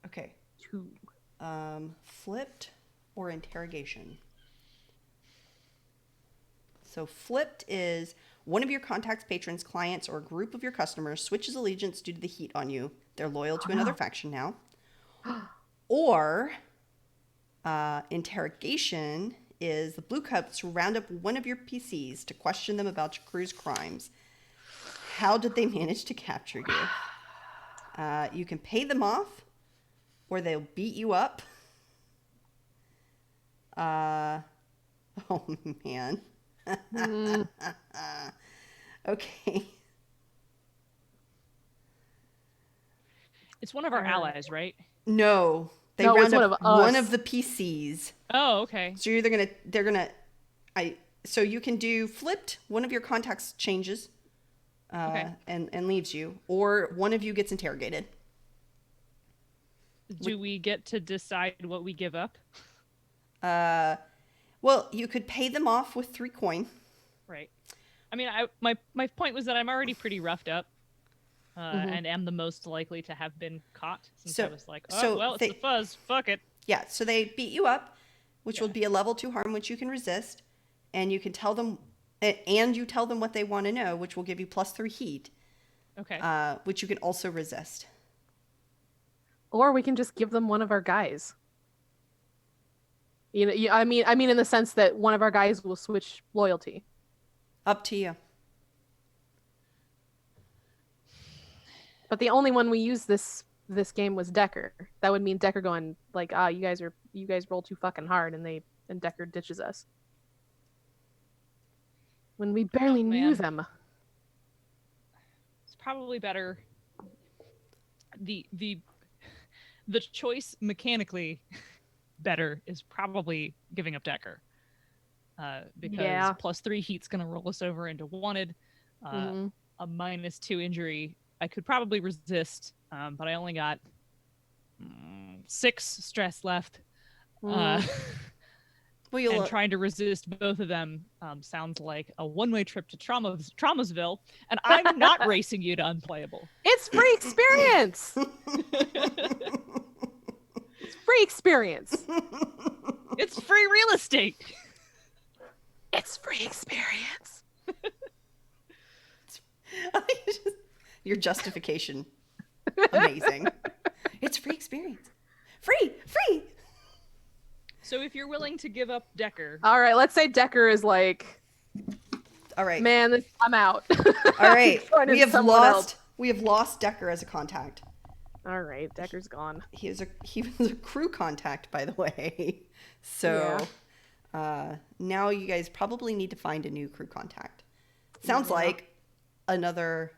Okay. 2. Flipped or interrogation. So flipped is one of your contacts, patrons, clients, or a group of your customers switches allegiance due to the heat on you. They're loyal to another faction now. Or interrogation is the blue coats round up one of your PCs to question them about your crew's crimes. How did they manage to capture you? You can pay them off, or they'll beat you up. Oh man. Okay. It's one of our allies, right? No, they No, round it's up one of the PCs. Oh, okay. So so you can do flipped. One of your contacts changes, Okay. and leaves you, or one of you gets interrogated. Do we get to decide what we give up? Well, you could pay them off with 3 coin. Right. I mean, my point was that I'm already pretty roughed up, and am the most likely to have been caught. Since I was like, it's the fuzz. Fuck it. Yeah, so they beat you up, which will be a level 2 harm, which you can resist, and you can tell them, and you tell them what they want to know, which will give you +3 heat. Okay. Which you can also resist. Or we can just give them one of our guys. You know, I mean, in the sense that one of our guys will switch loyalty. Up to you. But the only one we used this game was Decker. That would mean Decker going like, you guys roll too fucking hard, and Decker ditches us. When we barely knew them. It's probably better. The choice mechanically better is probably giving up Decker. Because +3 heat's gonna roll us over into wanted. A -2 injury I could probably resist, but I only got 6 stress left. And trying to resist both of them sounds like a one-way trip to Traumasville, and I'm not racing you to unplayable. It's free experience. It's free experience. It's free real estate. It's free experience. Your justification. Amazing. It's free experience. Free. So if you're willing to give up Decker. All right, let's say Decker is like, all right, man, I'm out. All right, we have lost Decker as a contact. All right, Decker's gone. He was a crew contact, by the way. So now you guys probably need to find a new crew contact. Sounds like another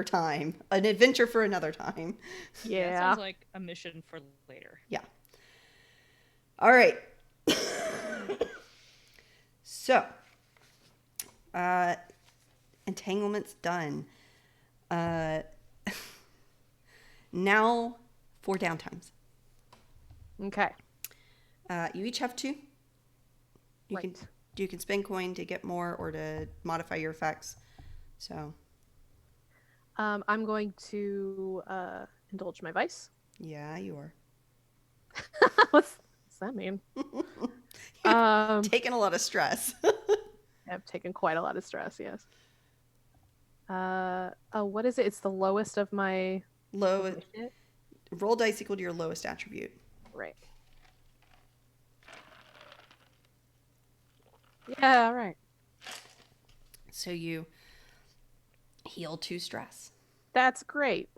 time, an adventure for another time. Yeah, sounds like a mission for later. Yeah. All right. So, entanglement's done. Now for downtimes. Okay. You each have 2. You can You can spend coin to get more or to modify your effects. So. I'm going to indulge my vice. Yeah, you are. What's that mean? Taking a lot of stress. I've taken quite a lot of stress, yes. Oh, what is it? It's the lowest of my... Roll dice equal to your lowest attribute. Right. Yeah, right. So you heal 2 stress. That's great.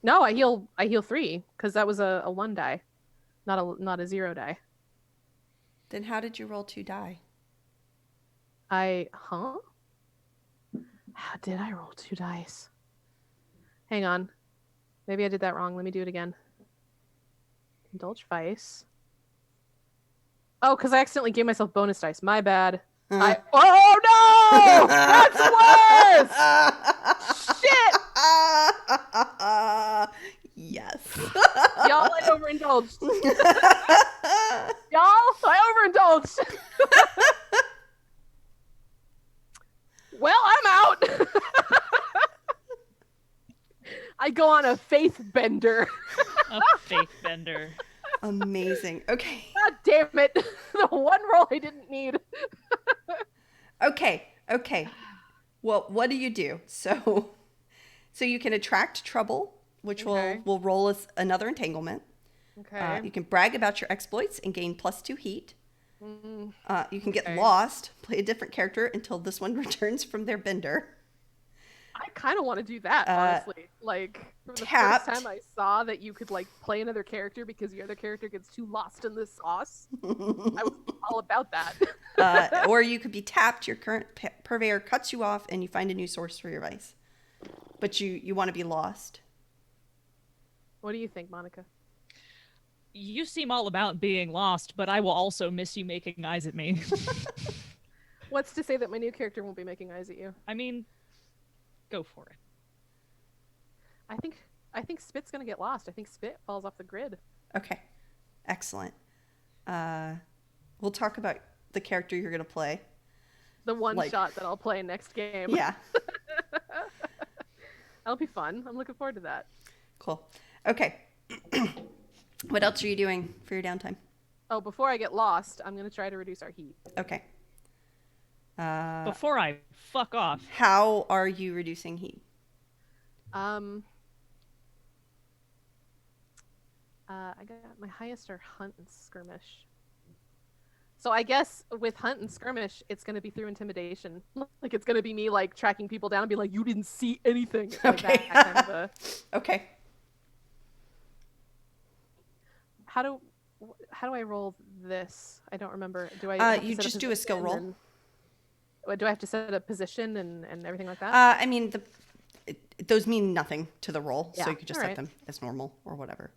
No, I heal 3 because that was a 1 die, not a 0 die. Then how did you roll 2 die? How did I roll 2 dice? Hang on. Maybe I did that wrong. Let me do it again. Indulge vice. Oh, because I accidentally gave myself bonus dice. My bad. Oh no! That's worse! Shit! Yes. Y'all, I overindulged. Y'all, I overindulged. Well, I'm out. I go on a faith bender. A faith bender. Amazing. Okay. God damn it. The one roll I didn't need. Okay. Well, what do you do? So you can attract trouble, which will roll as another entanglement. Okay. You can brag about your exploits and gain +2 heat. Mm, You can get lost, play a different character until this one returns from their bender. I kind of want to do that, honestly. Like, from the tapped. first time I saw that you could, like, play another character because the other character gets too lost in the sauce, I was all about that. Or you could be tapped, your current purveyor cuts you off, and you find a new source for your vice. But you want to be lost. What do you think, Monica? You seem all about being lost, but I will also miss you making eyes at me. What's to say that my new character won't be making eyes at you? I mean, go for it. I think Spit's gonna get lost. I think Spit falls off the grid. Okay. Excellent. We'll talk about the character you're going to play. The one shot that I'll play next game. Yeah. That'll be fun. I'm looking forward to that. Cool. Okay. What else are you doing for your downtime? Oh, before I get lost, I'm going to try to reduce our heat. Okay. Before I fuck off. How are you reducing heat? I got my highest are hunt and skirmish. So I guess with hunt and skirmish, it's going to be through intimidation. Like, it's going to be me, like, tracking people down and be like, you didn't see anything. Like Okay. that kind of a... Okay. How do I roll this? I don't remember. Do I? You just do a skill roll. Do I have to set a position and everything like that? I mean, those mean nothing to the roll, so you could just set them as normal or whatever.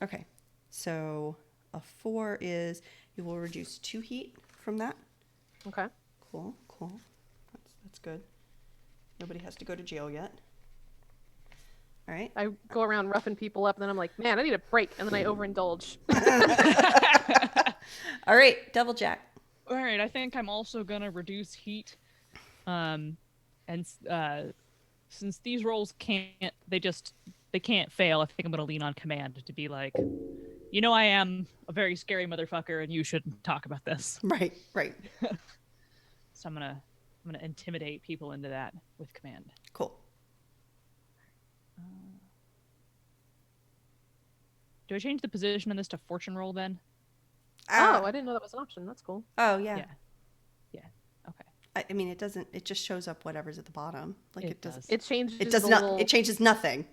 Okay. So a 4 is you will reduce 2 heat from that. Okay. Cool. That's good. Nobody has to go to jail yet. All right. I go around roughing people up, and then I'm like, man, I need a break, and then I overindulge. All right, Devil Jack. All right, I think I'm also gonna reduce heat, and since these rolls can't fail, I think I'm gonna lean on command to be like, you know, I am a very scary motherfucker, and you shouldn't talk about this. Right. So I'm gonna intimidate people into that with command. Cool. Do I change the position in this to fortune roll then? Oh, I didn't know that was an option. That's cool. Oh, yeah. Yeah. Okay. I mean, it doesn't. It just shows up whatever's at the bottom. Like it doesn't. It changes. It does not. It changes nothing.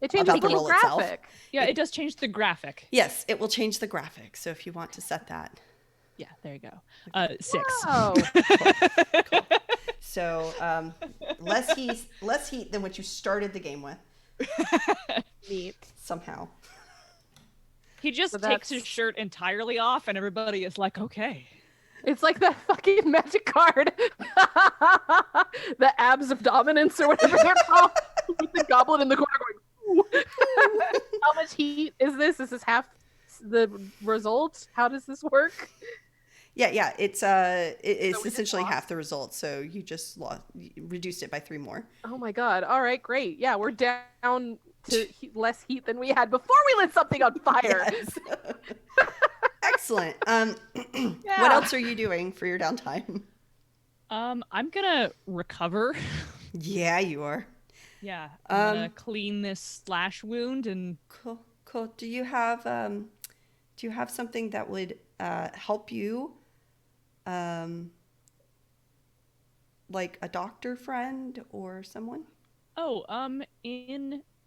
It changes about the the roll graphic. itself. Yeah, it does change the graphic. Yes, it will change the graphic. So if you want to set that. Yeah, there you go. 6. Oh. Cool. So less heat than what you started the game with. Neat. Somehow. He just takes his shirt entirely off, and everybody is like, okay. It's like that fucking magic card. The abs of dominance or whatever they're called. With the goblin in the corner going, ooh. How much heat is this? Is this half the result? How does this work? Yeah. It's So we just essentially lost? half the result. So you just reduced it by 3 more. Oh my god. All right, great. Yeah, we're down to less heat than we had before we lit something on fire. Yes. Excellent. What Yeah. else are you doing for your downtime? I'm gonna recover. Yeah, you are. Yeah, I'm gonna clean this slash wound and Cool. Do you have something that would help you, like a doctor friend or someone?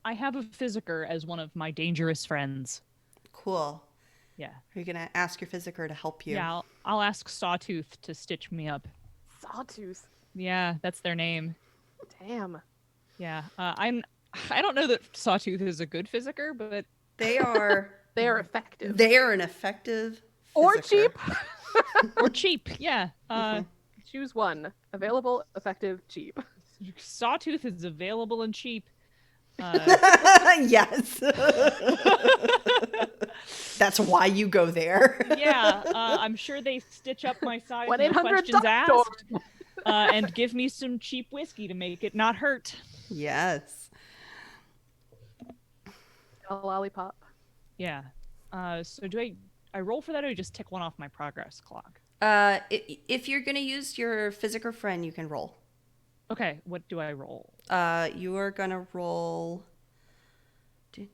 I have a physiker as one of my dangerous friends. Cool. Yeah. Are you gonna ask your physiker to help you? Yeah, I'll ask Sawtooth to stitch me up. Sawtooth. Yeah, that's their name. Damn. Yeah. I don't know that Sawtooth is a good physiker, but They are. They are effective. They are an effective Or physiker. cheap. or cheap. Yeah. Choose one. Available, effective, cheap. Sawtooth is available and cheap. Yes. That's why you go there. Yeah, I'm sure they stitch up my side, no 1-800 questions asked, doctor. and give me some cheap whiskey to make it not hurt. Yes. A lollipop. Yeah. So do I roll for that, or do I just tick one off my progress clock? If you're gonna use your physiker friend, you can roll. Okay, what do I roll? You are gonna roll. Is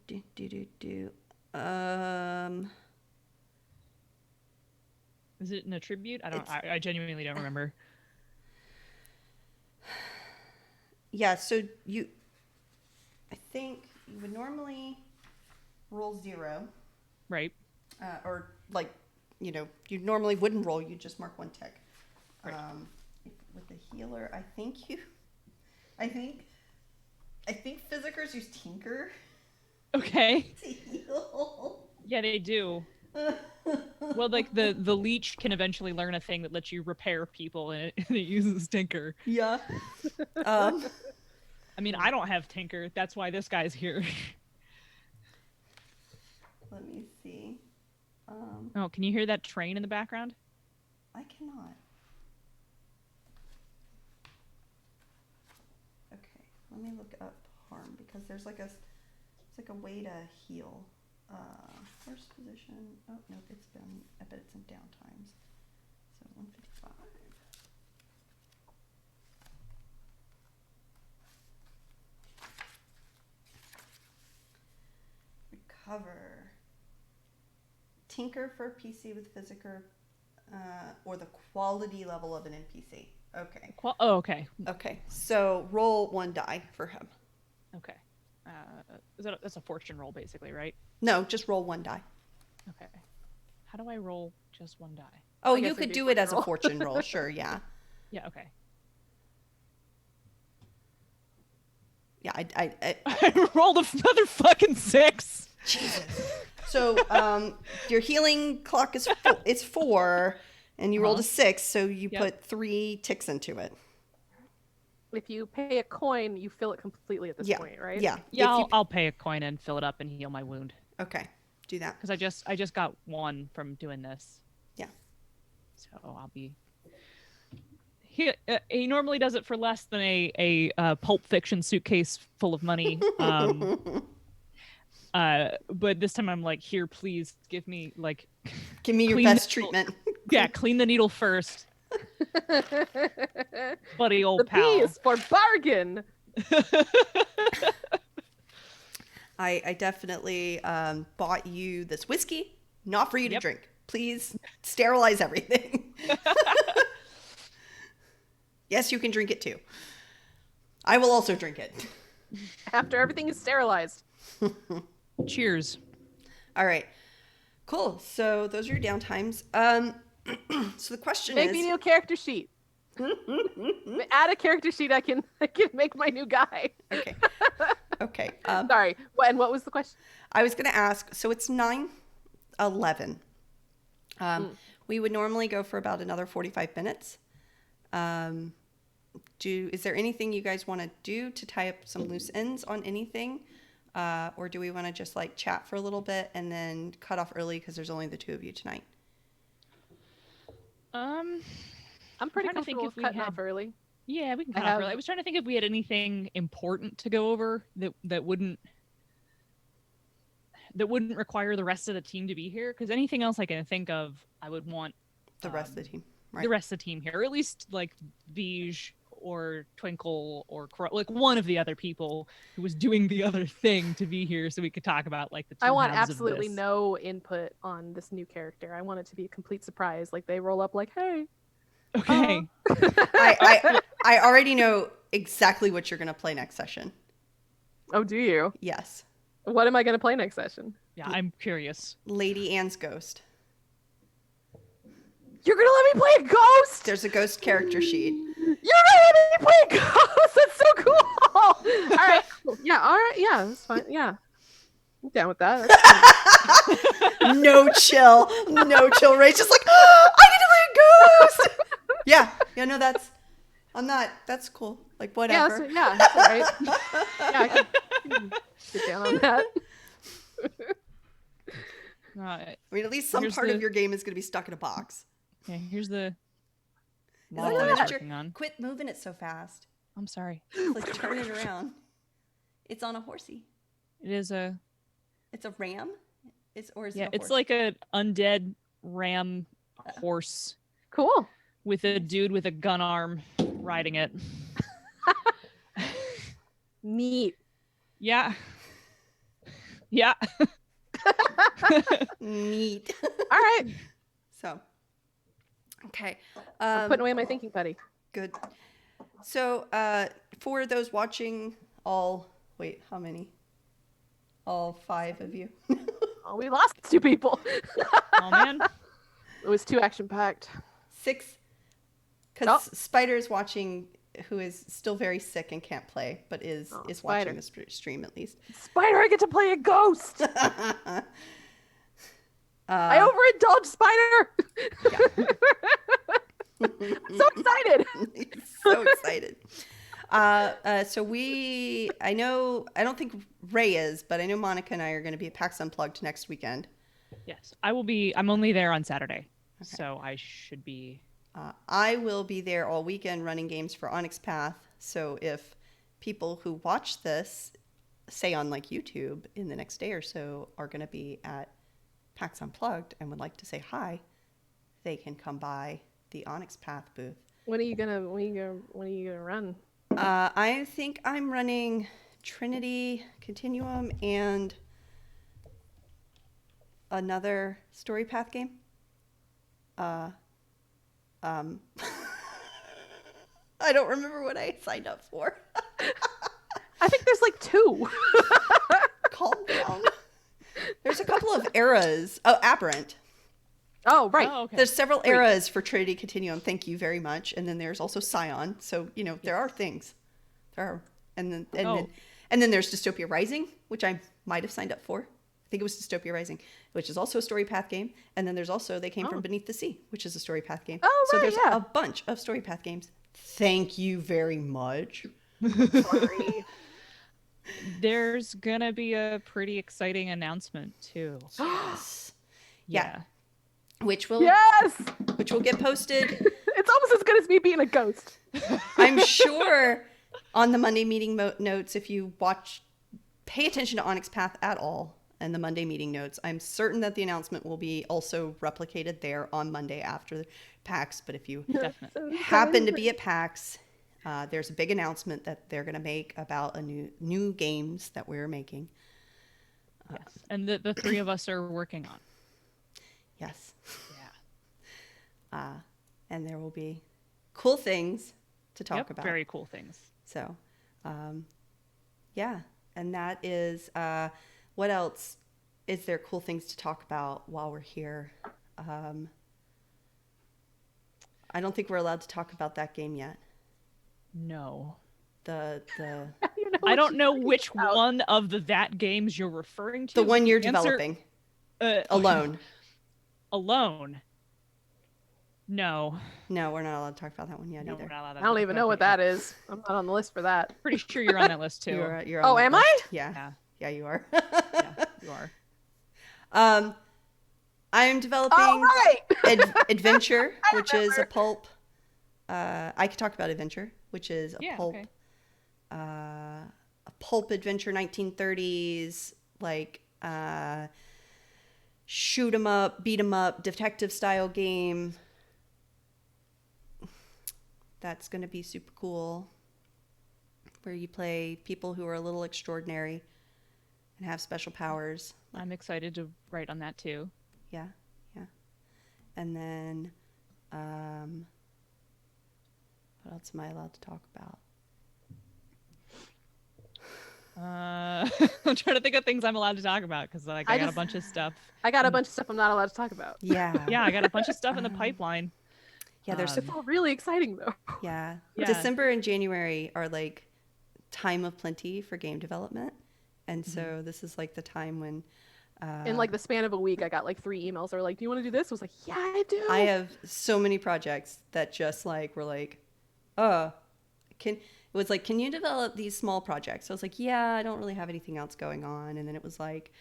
it an attribute? I genuinely don't remember. Yeah. So I think you would normally roll 0, Right. or like, you normally wouldn't roll. You just mark 1 tick. Right. With the healer, I think physicers use Tinker Okay. to heal. Yeah, they do. Well, like the leech can eventually learn a thing that lets you repair people, and it uses Tinker. Yeah. I mean, I don't have Tinker. That's why this guy's here. Let me see. Oh, can you hear that train in the background? I cannot. Okay, let me look up harm, because there's like it's like a way to heal. First position. Oh no, I bet it's in downtimes. So 155. Recover. Tinker for PC with physiker, or the quality level of an NPC. Okay. Okay. Okay. So roll 1 die for him. Okay. That's a fortune roll, basically, right? No, just roll 1 die. Okay. How do I roll just 1 die? Oh, I guess you it'd could be do it as a fortune roll. fortune roll. Sure. Yeah. Yeah. Okay. Yeah. I rolled another fucking 6. Jesus. So, your healing clock is it's 4, and you rolled a 6, so you put 3 ticks into it. If you pay a coin, you fill it completely at this point, right? Yeah. Yeah, If I'll pay a coin and fill it up and heal my wound. Okay. Do that. Because I just got 1 from doing this. Yeah. So I'll be. He normally does it for less than a Pulp Fiction suitcase full of money. But this time I'm like, here, please give me Give me your best treatment. Yeah, clean the needle first. Buddy, old The pal. B is for bargain. I definitely bought you this whiskey, not for you to drink. Please sterilize everything. Yes, you can drink it too. I will also drink it. After everything is sterilized. Cheers. All right. Cool. So those are your downtimes. So the question Make is, me a new character sheet. Add a character sheet. I can make my new guy. okay. Okay. Sorry. And what was the question? I was going to ask, so it's 9:11. We would normally go for about another 45 minutes. Is there anything you guys want to do to tie up some loose ends on anything? Or do we want to just chat for a little bit and then cut off early because there's only the 2 of you tonight? I'm pretty trying to think comfortable if with we cutting had- off early. Yeah, we can I cut off have- early. I was trying to think if we had anything important to go over that wouldn't require the rest of the team to be here. Because anything else I can think of, I would want The rest of the team, right? the rest of the team here, or at least like Beige or Twinkle or like one of the other people who was doing the other thing to be here, so we could talk about like the two I want halves of absolutely this. no input on this new character. I want it to be a complete surprise. Like they roll up like, hey. Okay. I already know exactly what you're gonna play next session. Oh, do you? Yes, What am I going to play next session? Yeah, I'm curious. Lady Anne's ghost. You're going to let me play a ghost? There's a ghost character sheet. You're going to let me play a ghost? That's so cool. All right. Cool. Yeah. All right. Yeah. That's fine. Yeah. I'm down with that. That's fine. No chill. No chill. Ray's just like, oh, I need to play a ghost. Yeah. Yeah, no, that's cool. Like, whatever. Yeah. That's all right. Yeah. I can get down on that. Right. I mean, at least some Here's part the- of your game is going to be stuck in a box. Okay, here's the Is model that I was what you're- working on. Quit moving it so fast. I'm sorry. Like, turn it around. It's on a horsey. It is a It's a ram? Is it yeah. a It's horse? like a undead ram horse Cool. with a dude with a gun arm riding it. Neat. Yeah. Yeah. Neat. All right. So, okay. I'm putting away my thinking putty. Good. So, for those watching, wait, how many? All 5 of you. Oh, we lost 2 people. Oh man. It was too action packed. 6. Because Spider's watching, who is still very sick and can't play, but is Spider. watching the stream at least. Spider, I get to play a ghost. I overindulged Spider. I'm so excited. So excited. So I don't think Ray is, but I know Monica and I are going to be at PAX Unplugged next weekend. Yes, I will be. I'm only there on Saturday, so I should be. I will be there all weekend running games for Onyx Path. So if people who watch this, say on like YouTube in the next day or so, are going to be at PAX Unplugged and would like to say hi, they can come by the Onyx Path booth. When are you gonna run? I think I'm running Trinity Continuum and another Story Path game. I don't remember what I signed up for. I think there's like 2. Calm down. There's a couple of eras. Oh, Aberrant. Oh, right. Oh, okay. There's several eras for Trinity Continuum. Thank you very much. And then there's also Scion. So, there are things. There are. And then there's Dystopia Rising, which I might have signed up for. I think it was Dystopia Rising, which is also a Story Path game. And then there's also They Came from Beneath the Sea, which is a Story Path game. Oh, so right, there's yeah. a bunch of Story Path games. Thank you very much. Sorry. There's gonna be a pretty exciting announcement too. Yes. Yeah. Which will Yes. get posted. It's almost as good as me being a ghost. I'm sure on the Monday meeting notes, if you pay attention to Onyx Path at all and the Monday meeting notes, I'm certain that the announcement will be also replicated there on Monday after PAX. But if you Definitely. happen to be at PAX, there's a big announcement that they're going to make about a new games that we're making. Yes. And the 3 of us are working on. Yes. Yeah. And there will be cool things to talk about. Very cool things. So, yeah. And that is, what else is there cool things to talk about while we're here? I don't think we're allowed to talk about that game yet. No. The I don't know which one of that games you're referring to. the one you're Answer- developing alone. Alone. No. No, we're not allowed to talk about that one yet No, either. we're not allowed to I don't even know what okay. that is. I'm not on the list for that. Pretty sure you're on that list too. You're Oh, on that am list. I? Yeah. Yeah. Yeah, you are. Yeah, you are. I'm developing All right. Adventure, which is a pulp. I could talk about Adventure, which is a pulp. Okay. A pulp adventure, 1930s, like shoot 'em up, beat 'em up, detective style game. That's going to be super cool. Where you play people who are a little extraordinary and have special powers. I'm excited to write on that too. Yeah, yeah. And then, what else am I allowed to talk about? I'm trying to think of things I'm allowed to talk about because like I got a bunch of stuff. I got a bunch of stuff I'm not allowed to talk about. Yeah. Yeah, I got a bunch of stuff in the pipeline. Yeah, there's It's all really exciting though. yeah. Yeah. December and January are like time of plenty for game development. And so this is like the time when In like the span of a week, I got like 3 emails that were like, "Do you want to do this?" I was like, "Yeah, I do." I have so many projects that just like were like, oh, it was like, can you develop these small projects? So I was like, yeah, I don't really have anything else going on. And then it was like,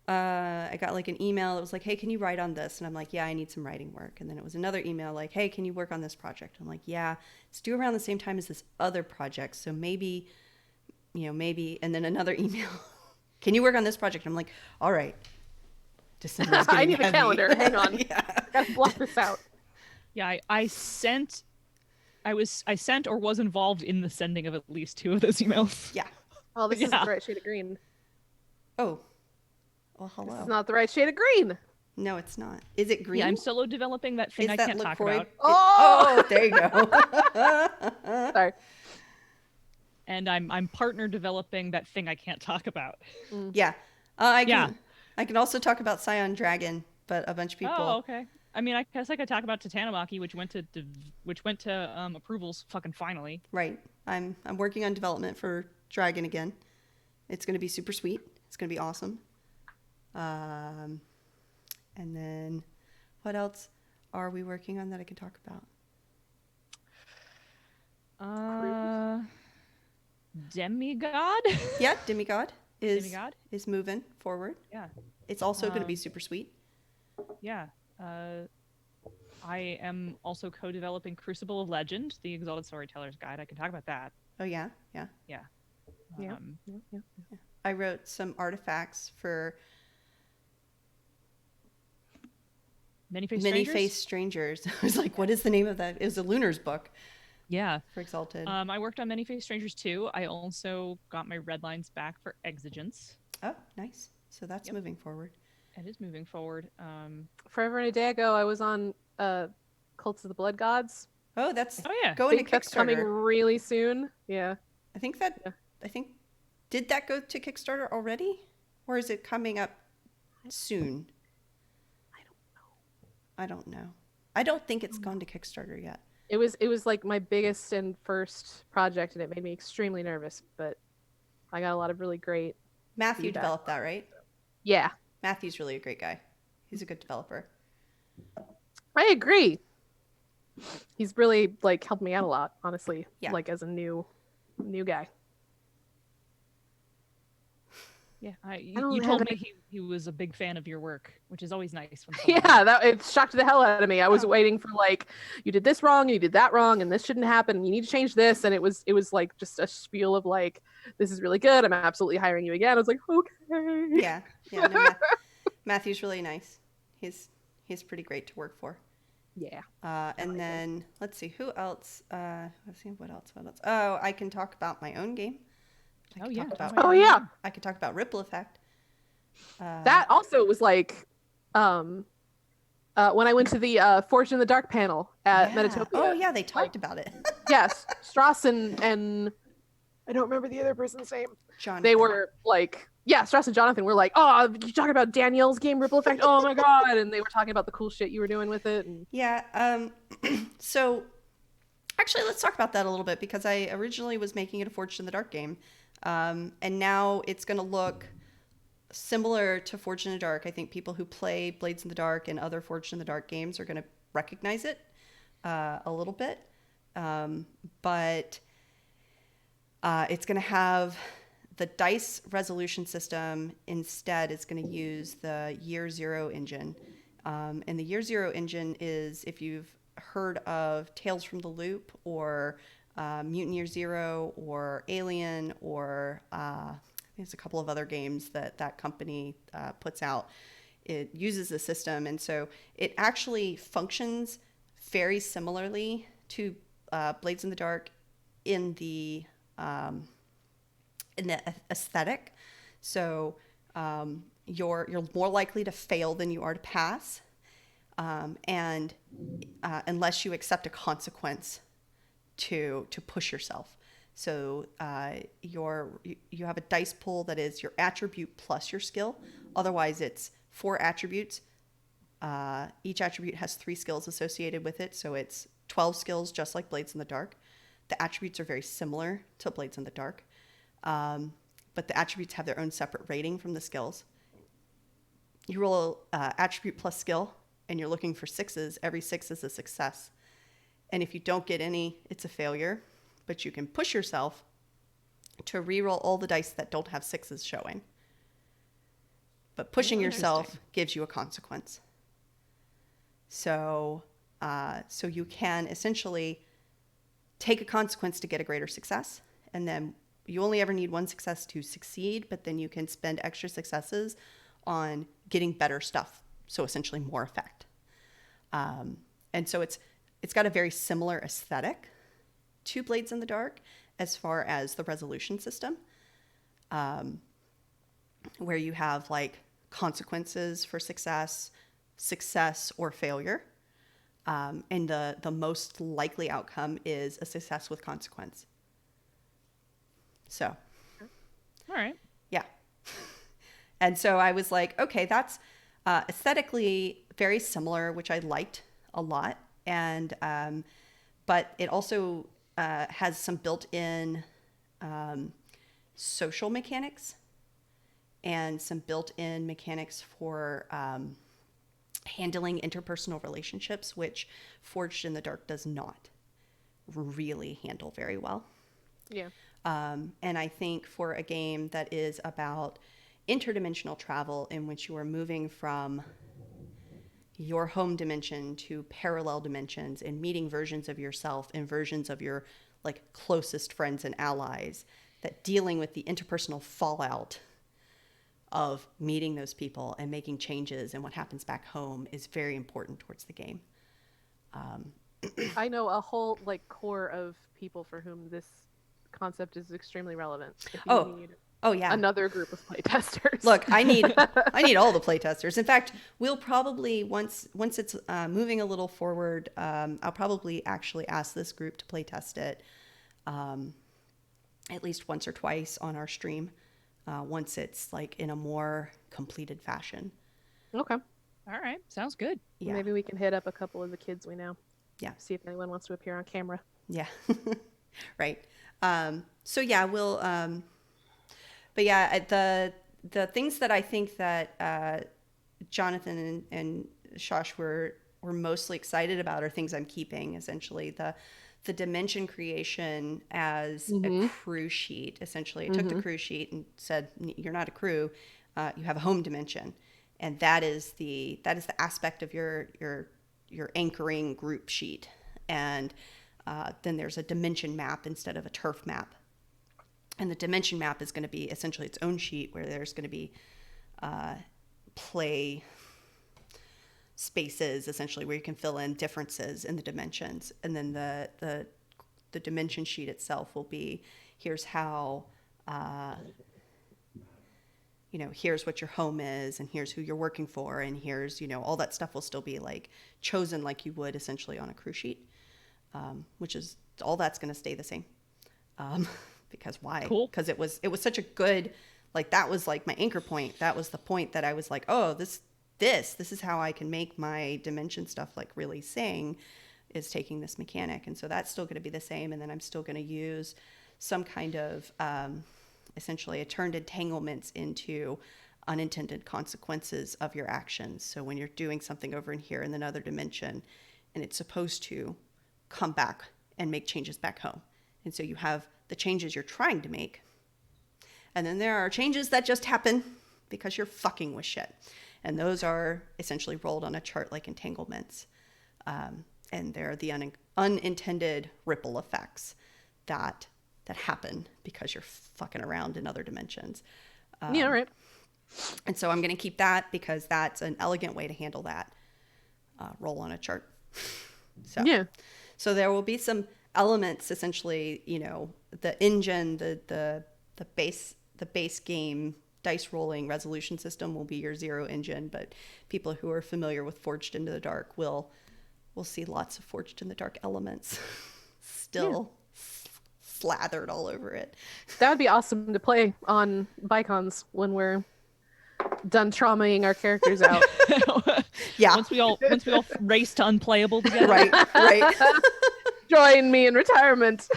I got like an email. It was like, hey, can you write on this? And I'm like, yeah, I need some writing work. And then it was another email like, hey, can you work on this project? I'm like, yeah, it's due around the same time as this other project. So maybe, maybe. And then another email, can you work on this project? I'm like, all right. December's I getting need a heavy. calendar. Hang on. Yeah. Gotta block this out. Yeah, I sent or was involved in the sending of at least 2 of those emails. Yeah. Oh, this Yeah. isn't the right shade of green. Oh. Well, This hello. is not the right shade of green. No, it's not. Is it green? Yeah, I'm solo developing that thing Is I that can't talk LaCroix? about. Oh! There you go. Sorry. And I'm partner developing that thing I can't talk about. Yeah. I can also talk about Scion Dragon, but a bunch of people. Oh, okay. I mean, I guess I could talk about Tatanamaki, which went to approvals fucking finally. Right. I'm working on development for Dragon again. It's going to be super sweet. It's going to be awesome. And then what else are we working on that I can talk about? Demigod? Yeah, Demigod is Demigod? is moving forward. Yeah. It's also going to be super sweet. Yeah. I am also co-developing Crucible of Legend, the Exalted Storyteller's Guide. I can talk about that. Oh yeah, yeah. Yeah. Yeah. I wrote some artifacts for Many-Faced Strangers. I was like, what is the name of that? It was a Lunar's book Yeah. for Exalted. I worked on Many-Faced Strangers too. I also got my red lines back for Exigence. Oh, nice. So that's moving forward. It is moving forward. Forever and a day ago, I was on Cults of the Blood Gods. Oh, that's yeah. going to Think that's coming Kickstarter. really soon. Yeah. I think did that go to Kickstarter already? Or is it coming up soon? I don't know. I don't think it's gone to Kickstarter yet. It was like my biggest and first project, and it made me extremely nervous, but I got a lot of really great Matthew feedback. developed that, right? Yeah. Matthew's really a great guy. He's a good developer. I agree. He's really like helped me out a lot, honestly. Yeah. Like as a new guy. Yeah. don't You have told any- me he was a big fan of your work, which is always nice. When someone- Yeah, that it shocked the hell out of me. I was waiting for like, you did this wrong, you did that wrong, and this shouldn't happen. And you need to change this, and it was like just a spiel of like, this is really good. I'm absolutely hiring you again. I was like, okay. Yeah. Yeah. No, Matthew's really nice. He's pretty great to work for. Yeah. And then let's see who else. Let's see what else. Oh, I can talk about my own game. Oh yeah. Oh yeah. I could talk about Ripple Effect. That also was like, when I went to the Fortune in the Dark panel at Yeah. Metatopia. Oh yeah, they talked about it. Yes, Strauss and I don't remember the other person's name. John. They were like, yeah, Strauss and Jonathan were like, oh, you talking about Danielle's game Ripple Effect? Oh my god! And they were talking about the cool shit you were doing with it. And Yeah. So actually, let's talk about that a little bit because I originally was making it a Forged in the Dark game, and now it's going to look similar to Forged in the Dark. I think people who play Blades in the Dark and other Forged in the Dark games are going to recognize it a little bit, but it's going to have the dice resolution system instead is going to use the Year Zero engine. And the Year Zero engine is, if you've heard of Tales from the Loop or Mutant Year Zero or Alien or there's a couple of other games that that company puts out, it uses the system. And so it actually functions very similarly to Blades in the Dark in the aesthetic. So you're more likely to fail than you are to pass, and unless you accept a consequence to push yourself. So you have a dice pool that is your attribute plus your skill. Otherwise, it's 4 attributes. Each attribute has 3 skills associated with it, so it's 12 skills, just like Blades in the Dark. The attributes are very similar to Blades in the Dark, but the attributes have their own separate rating from the skills. You roll attribute plus skill, and you're looking for 6s. Every 6 is a success. And if you don't get any, it's a failure. But you can push yourself to re-roll all the dice that don't have 6s showing. But pushing yourself gives you a consequence. So you can essentially take a consequence to get a greater success. And then you only ever need 1 success to succeed, but then you can spend extra successes on getting better stuff. So essentially more effect. And so it's got a very similar aesthetic to Blades in the Dark as far as the resolution system, where you have like consequences for success or failure. And the most likely outcome is a success with consequence. So. All right. Yeah. And so I was like, okay, that's aesthetically very similar, which I liked a lot. And, but it also has some built-in social mechanics and some built-in mechanics for handling interpersonal relationships, which Forged in the Dark does not really handle very well. Yeah. And I think for a game that is about interdimensional travel, in which you are moving from your home dimension to parallel dimensions and meeting versions of yourself and versions of your like closest friends and allies, that dealing with the interpersonal fallout of meeting those people and making changes and what happens back home is very important towards the game. I know a whole like core of people for whom this concept is extremely relevant. If you need yeah, another group of playtesters. Look, I need all the playtesters. In fact, we'll probably once it's moving a little forward, I'll probably actually ask this group to playtest it at least once or twice on our stream. Once it's like in a more completed fashion. Okay. All right. Sounds good. Yeah. Maybe we can hit up a couple of the kids we know. Yeah. See if anyone wants to appear on camera. Yeah. Right. So yeah, we'll. But yeah, the things that I think that Jonathan and Shosh were mostly excited about are things I'm keeping. Essentially, the dimension creation as a crew sheet. Essentially, I took the crew sheet and said, "You're not a crew. You have a home dimension," and that is the aspect of your anchoring group sheet. And then there's a dimension map instead of a turf map. And the dimension map is going to be essentially its own sheet, where there's going to be play spaces, essentially, where you can fill in differences in the dimensions. And then the dimension sheet itself will be, here's how, here's what your home is, and here's who you're working for, and here's, all that stuff will still be like chosen like you would essentially on a crew sheet, which is, all that's going to stay the same. Because why? Cool. Because it was such a good, like, that was like my anchor point. That was the point that I was like, oh, this is how I can make my dimension stuff like really sing, is taking this mechanic. And so that's still going to be the same. And then I'm still going to use some kind of, essentially, I turned entanglements into unintended consequences of your actions. So when you're doing something over in here in another dimension, and it's supposed to come back and make changes back home. And so you have the changes you're trying to make. And then there are changes that just happen because you're fucking with shit. And those are essentially rolled on a chart like entanglements. And they're the unintended ripple effects that happen because you're fucking around in other dimensions. Yeah, right. And so I'm going to keep that because that's an elegant way to handle that. Roll on a chart. So there will be some elements, essentially, you know, the engine, the base game dice rolling resolution system will be your 0 engine, but people who are familiar with Forged into the Dark will see lots of Forged in the Dark elements still slathered all over it. That would be awesome to play on Bicons when we're done traumaing our characters out. Yeah. Once we all race to unplayable together. Right. Join me in retirement.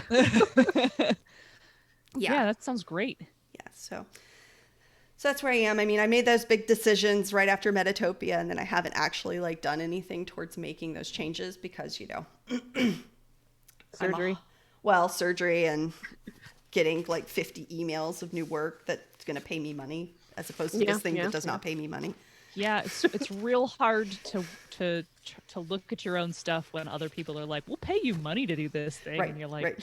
Yeah, that sounds great. Yeah, so that's where I am. I mean, I made those big decisions right after Metatopia, and then I haven't actually like done anything towards making those changes because, you know, Surgery. Surgery and getting like 50 emails of new work that's going to pay me money as opposed to this thing that does not pay me money. Yeah, it's real hard to look at your own stuff when other people are like, "We'll pay you money to do this thing," and you're like,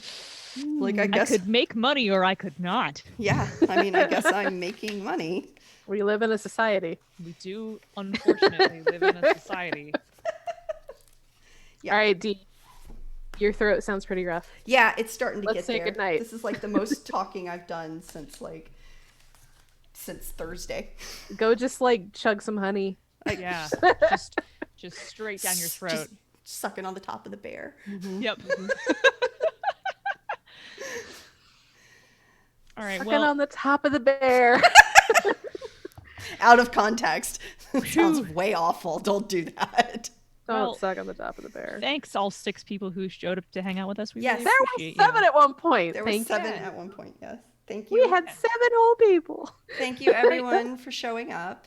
like I guess I could make money or I could not. Yeah, I mean, I guess I'm making money. We live in a society. We do, unfortunately, live in a society. Yeah. All right, Dee. Your throat sounds pretty rough. Yeah, it's starting to Let's get say there. goodnight. This is like the most talking I've done since Thursday. Go just like chug some honey. Yeah, just straight down your throat. Just sucking on the top of the bear. Mm-hmm. Yep. All right. Sucking on the top of the bear. Out of context. Sounds way awful. Don't do that. Don't suck on the top of the bear. Thanks, all 6 people who showed up to hang out with us. We Yes. really There were appreciate 7 you. at one point. There were 7 at one point, yes. Thank you. We had 7 whole people. Thank you, everyone, for showing up.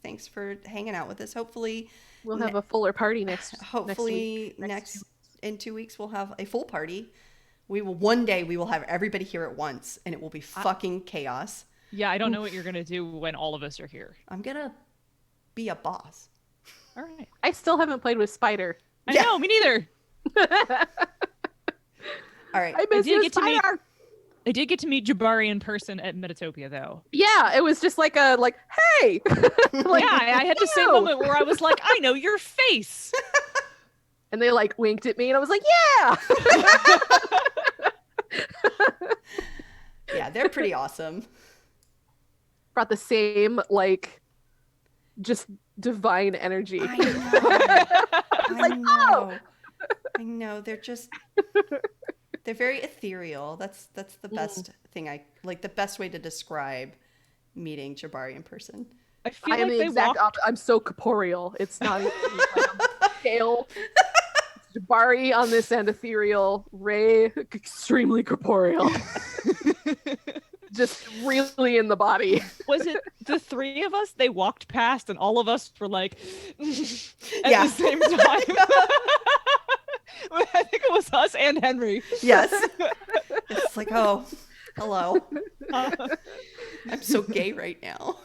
Thanks for hanging out with us. Hopefully, We'll have a fuller party next Hopefully, next in 2 weeks, we'll have a full party. One day we will have everybody here at once, and it will be fucking chaos. Yeah, I don't know what you're gonna do when all of us are here. I'm gonna be a boss. All right. I still haven't played with Spider. I know, me neither. All right. I miss you, Spider. I did get to meet Jabari in person at Metatopia, though. Yeah, it was just like hey. Like, yeah, I had the same moment where I was like, I know your face. And they like winked at me, and I was like, yeah. Yeah, they're pretty awesome. Brought the same like just divine energy. I know. Like, oh! I know. They're very ethereal. That's the best thing the best way to describe meeting Jabari in person. I feel I am like the exact opposite. I'm so corporeal. It's not even like on the scale. Jabari on this end ethereal, Ray extremely corporeal. Just really in the body. Was it the 3 of us? They walked past and all of us were like at the same time. I think it was us and Henry. Yes. It's like, oh, hello. I'm so gay right now.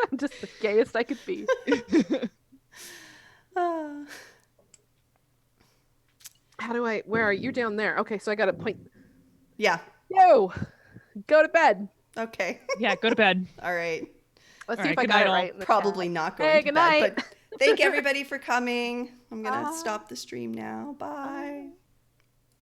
I'm just the gayest I could be. Where are you down there? Okay, so I got to point. Yeah. Yo, go to bed. Okay. Yeah, go to bed. All right. Let's All see right, if I good got night, it all. right. In the Probably chat. not going Hey, to good bed, night. but thank everybody for coming. I'm going to stop the stream now. Bye.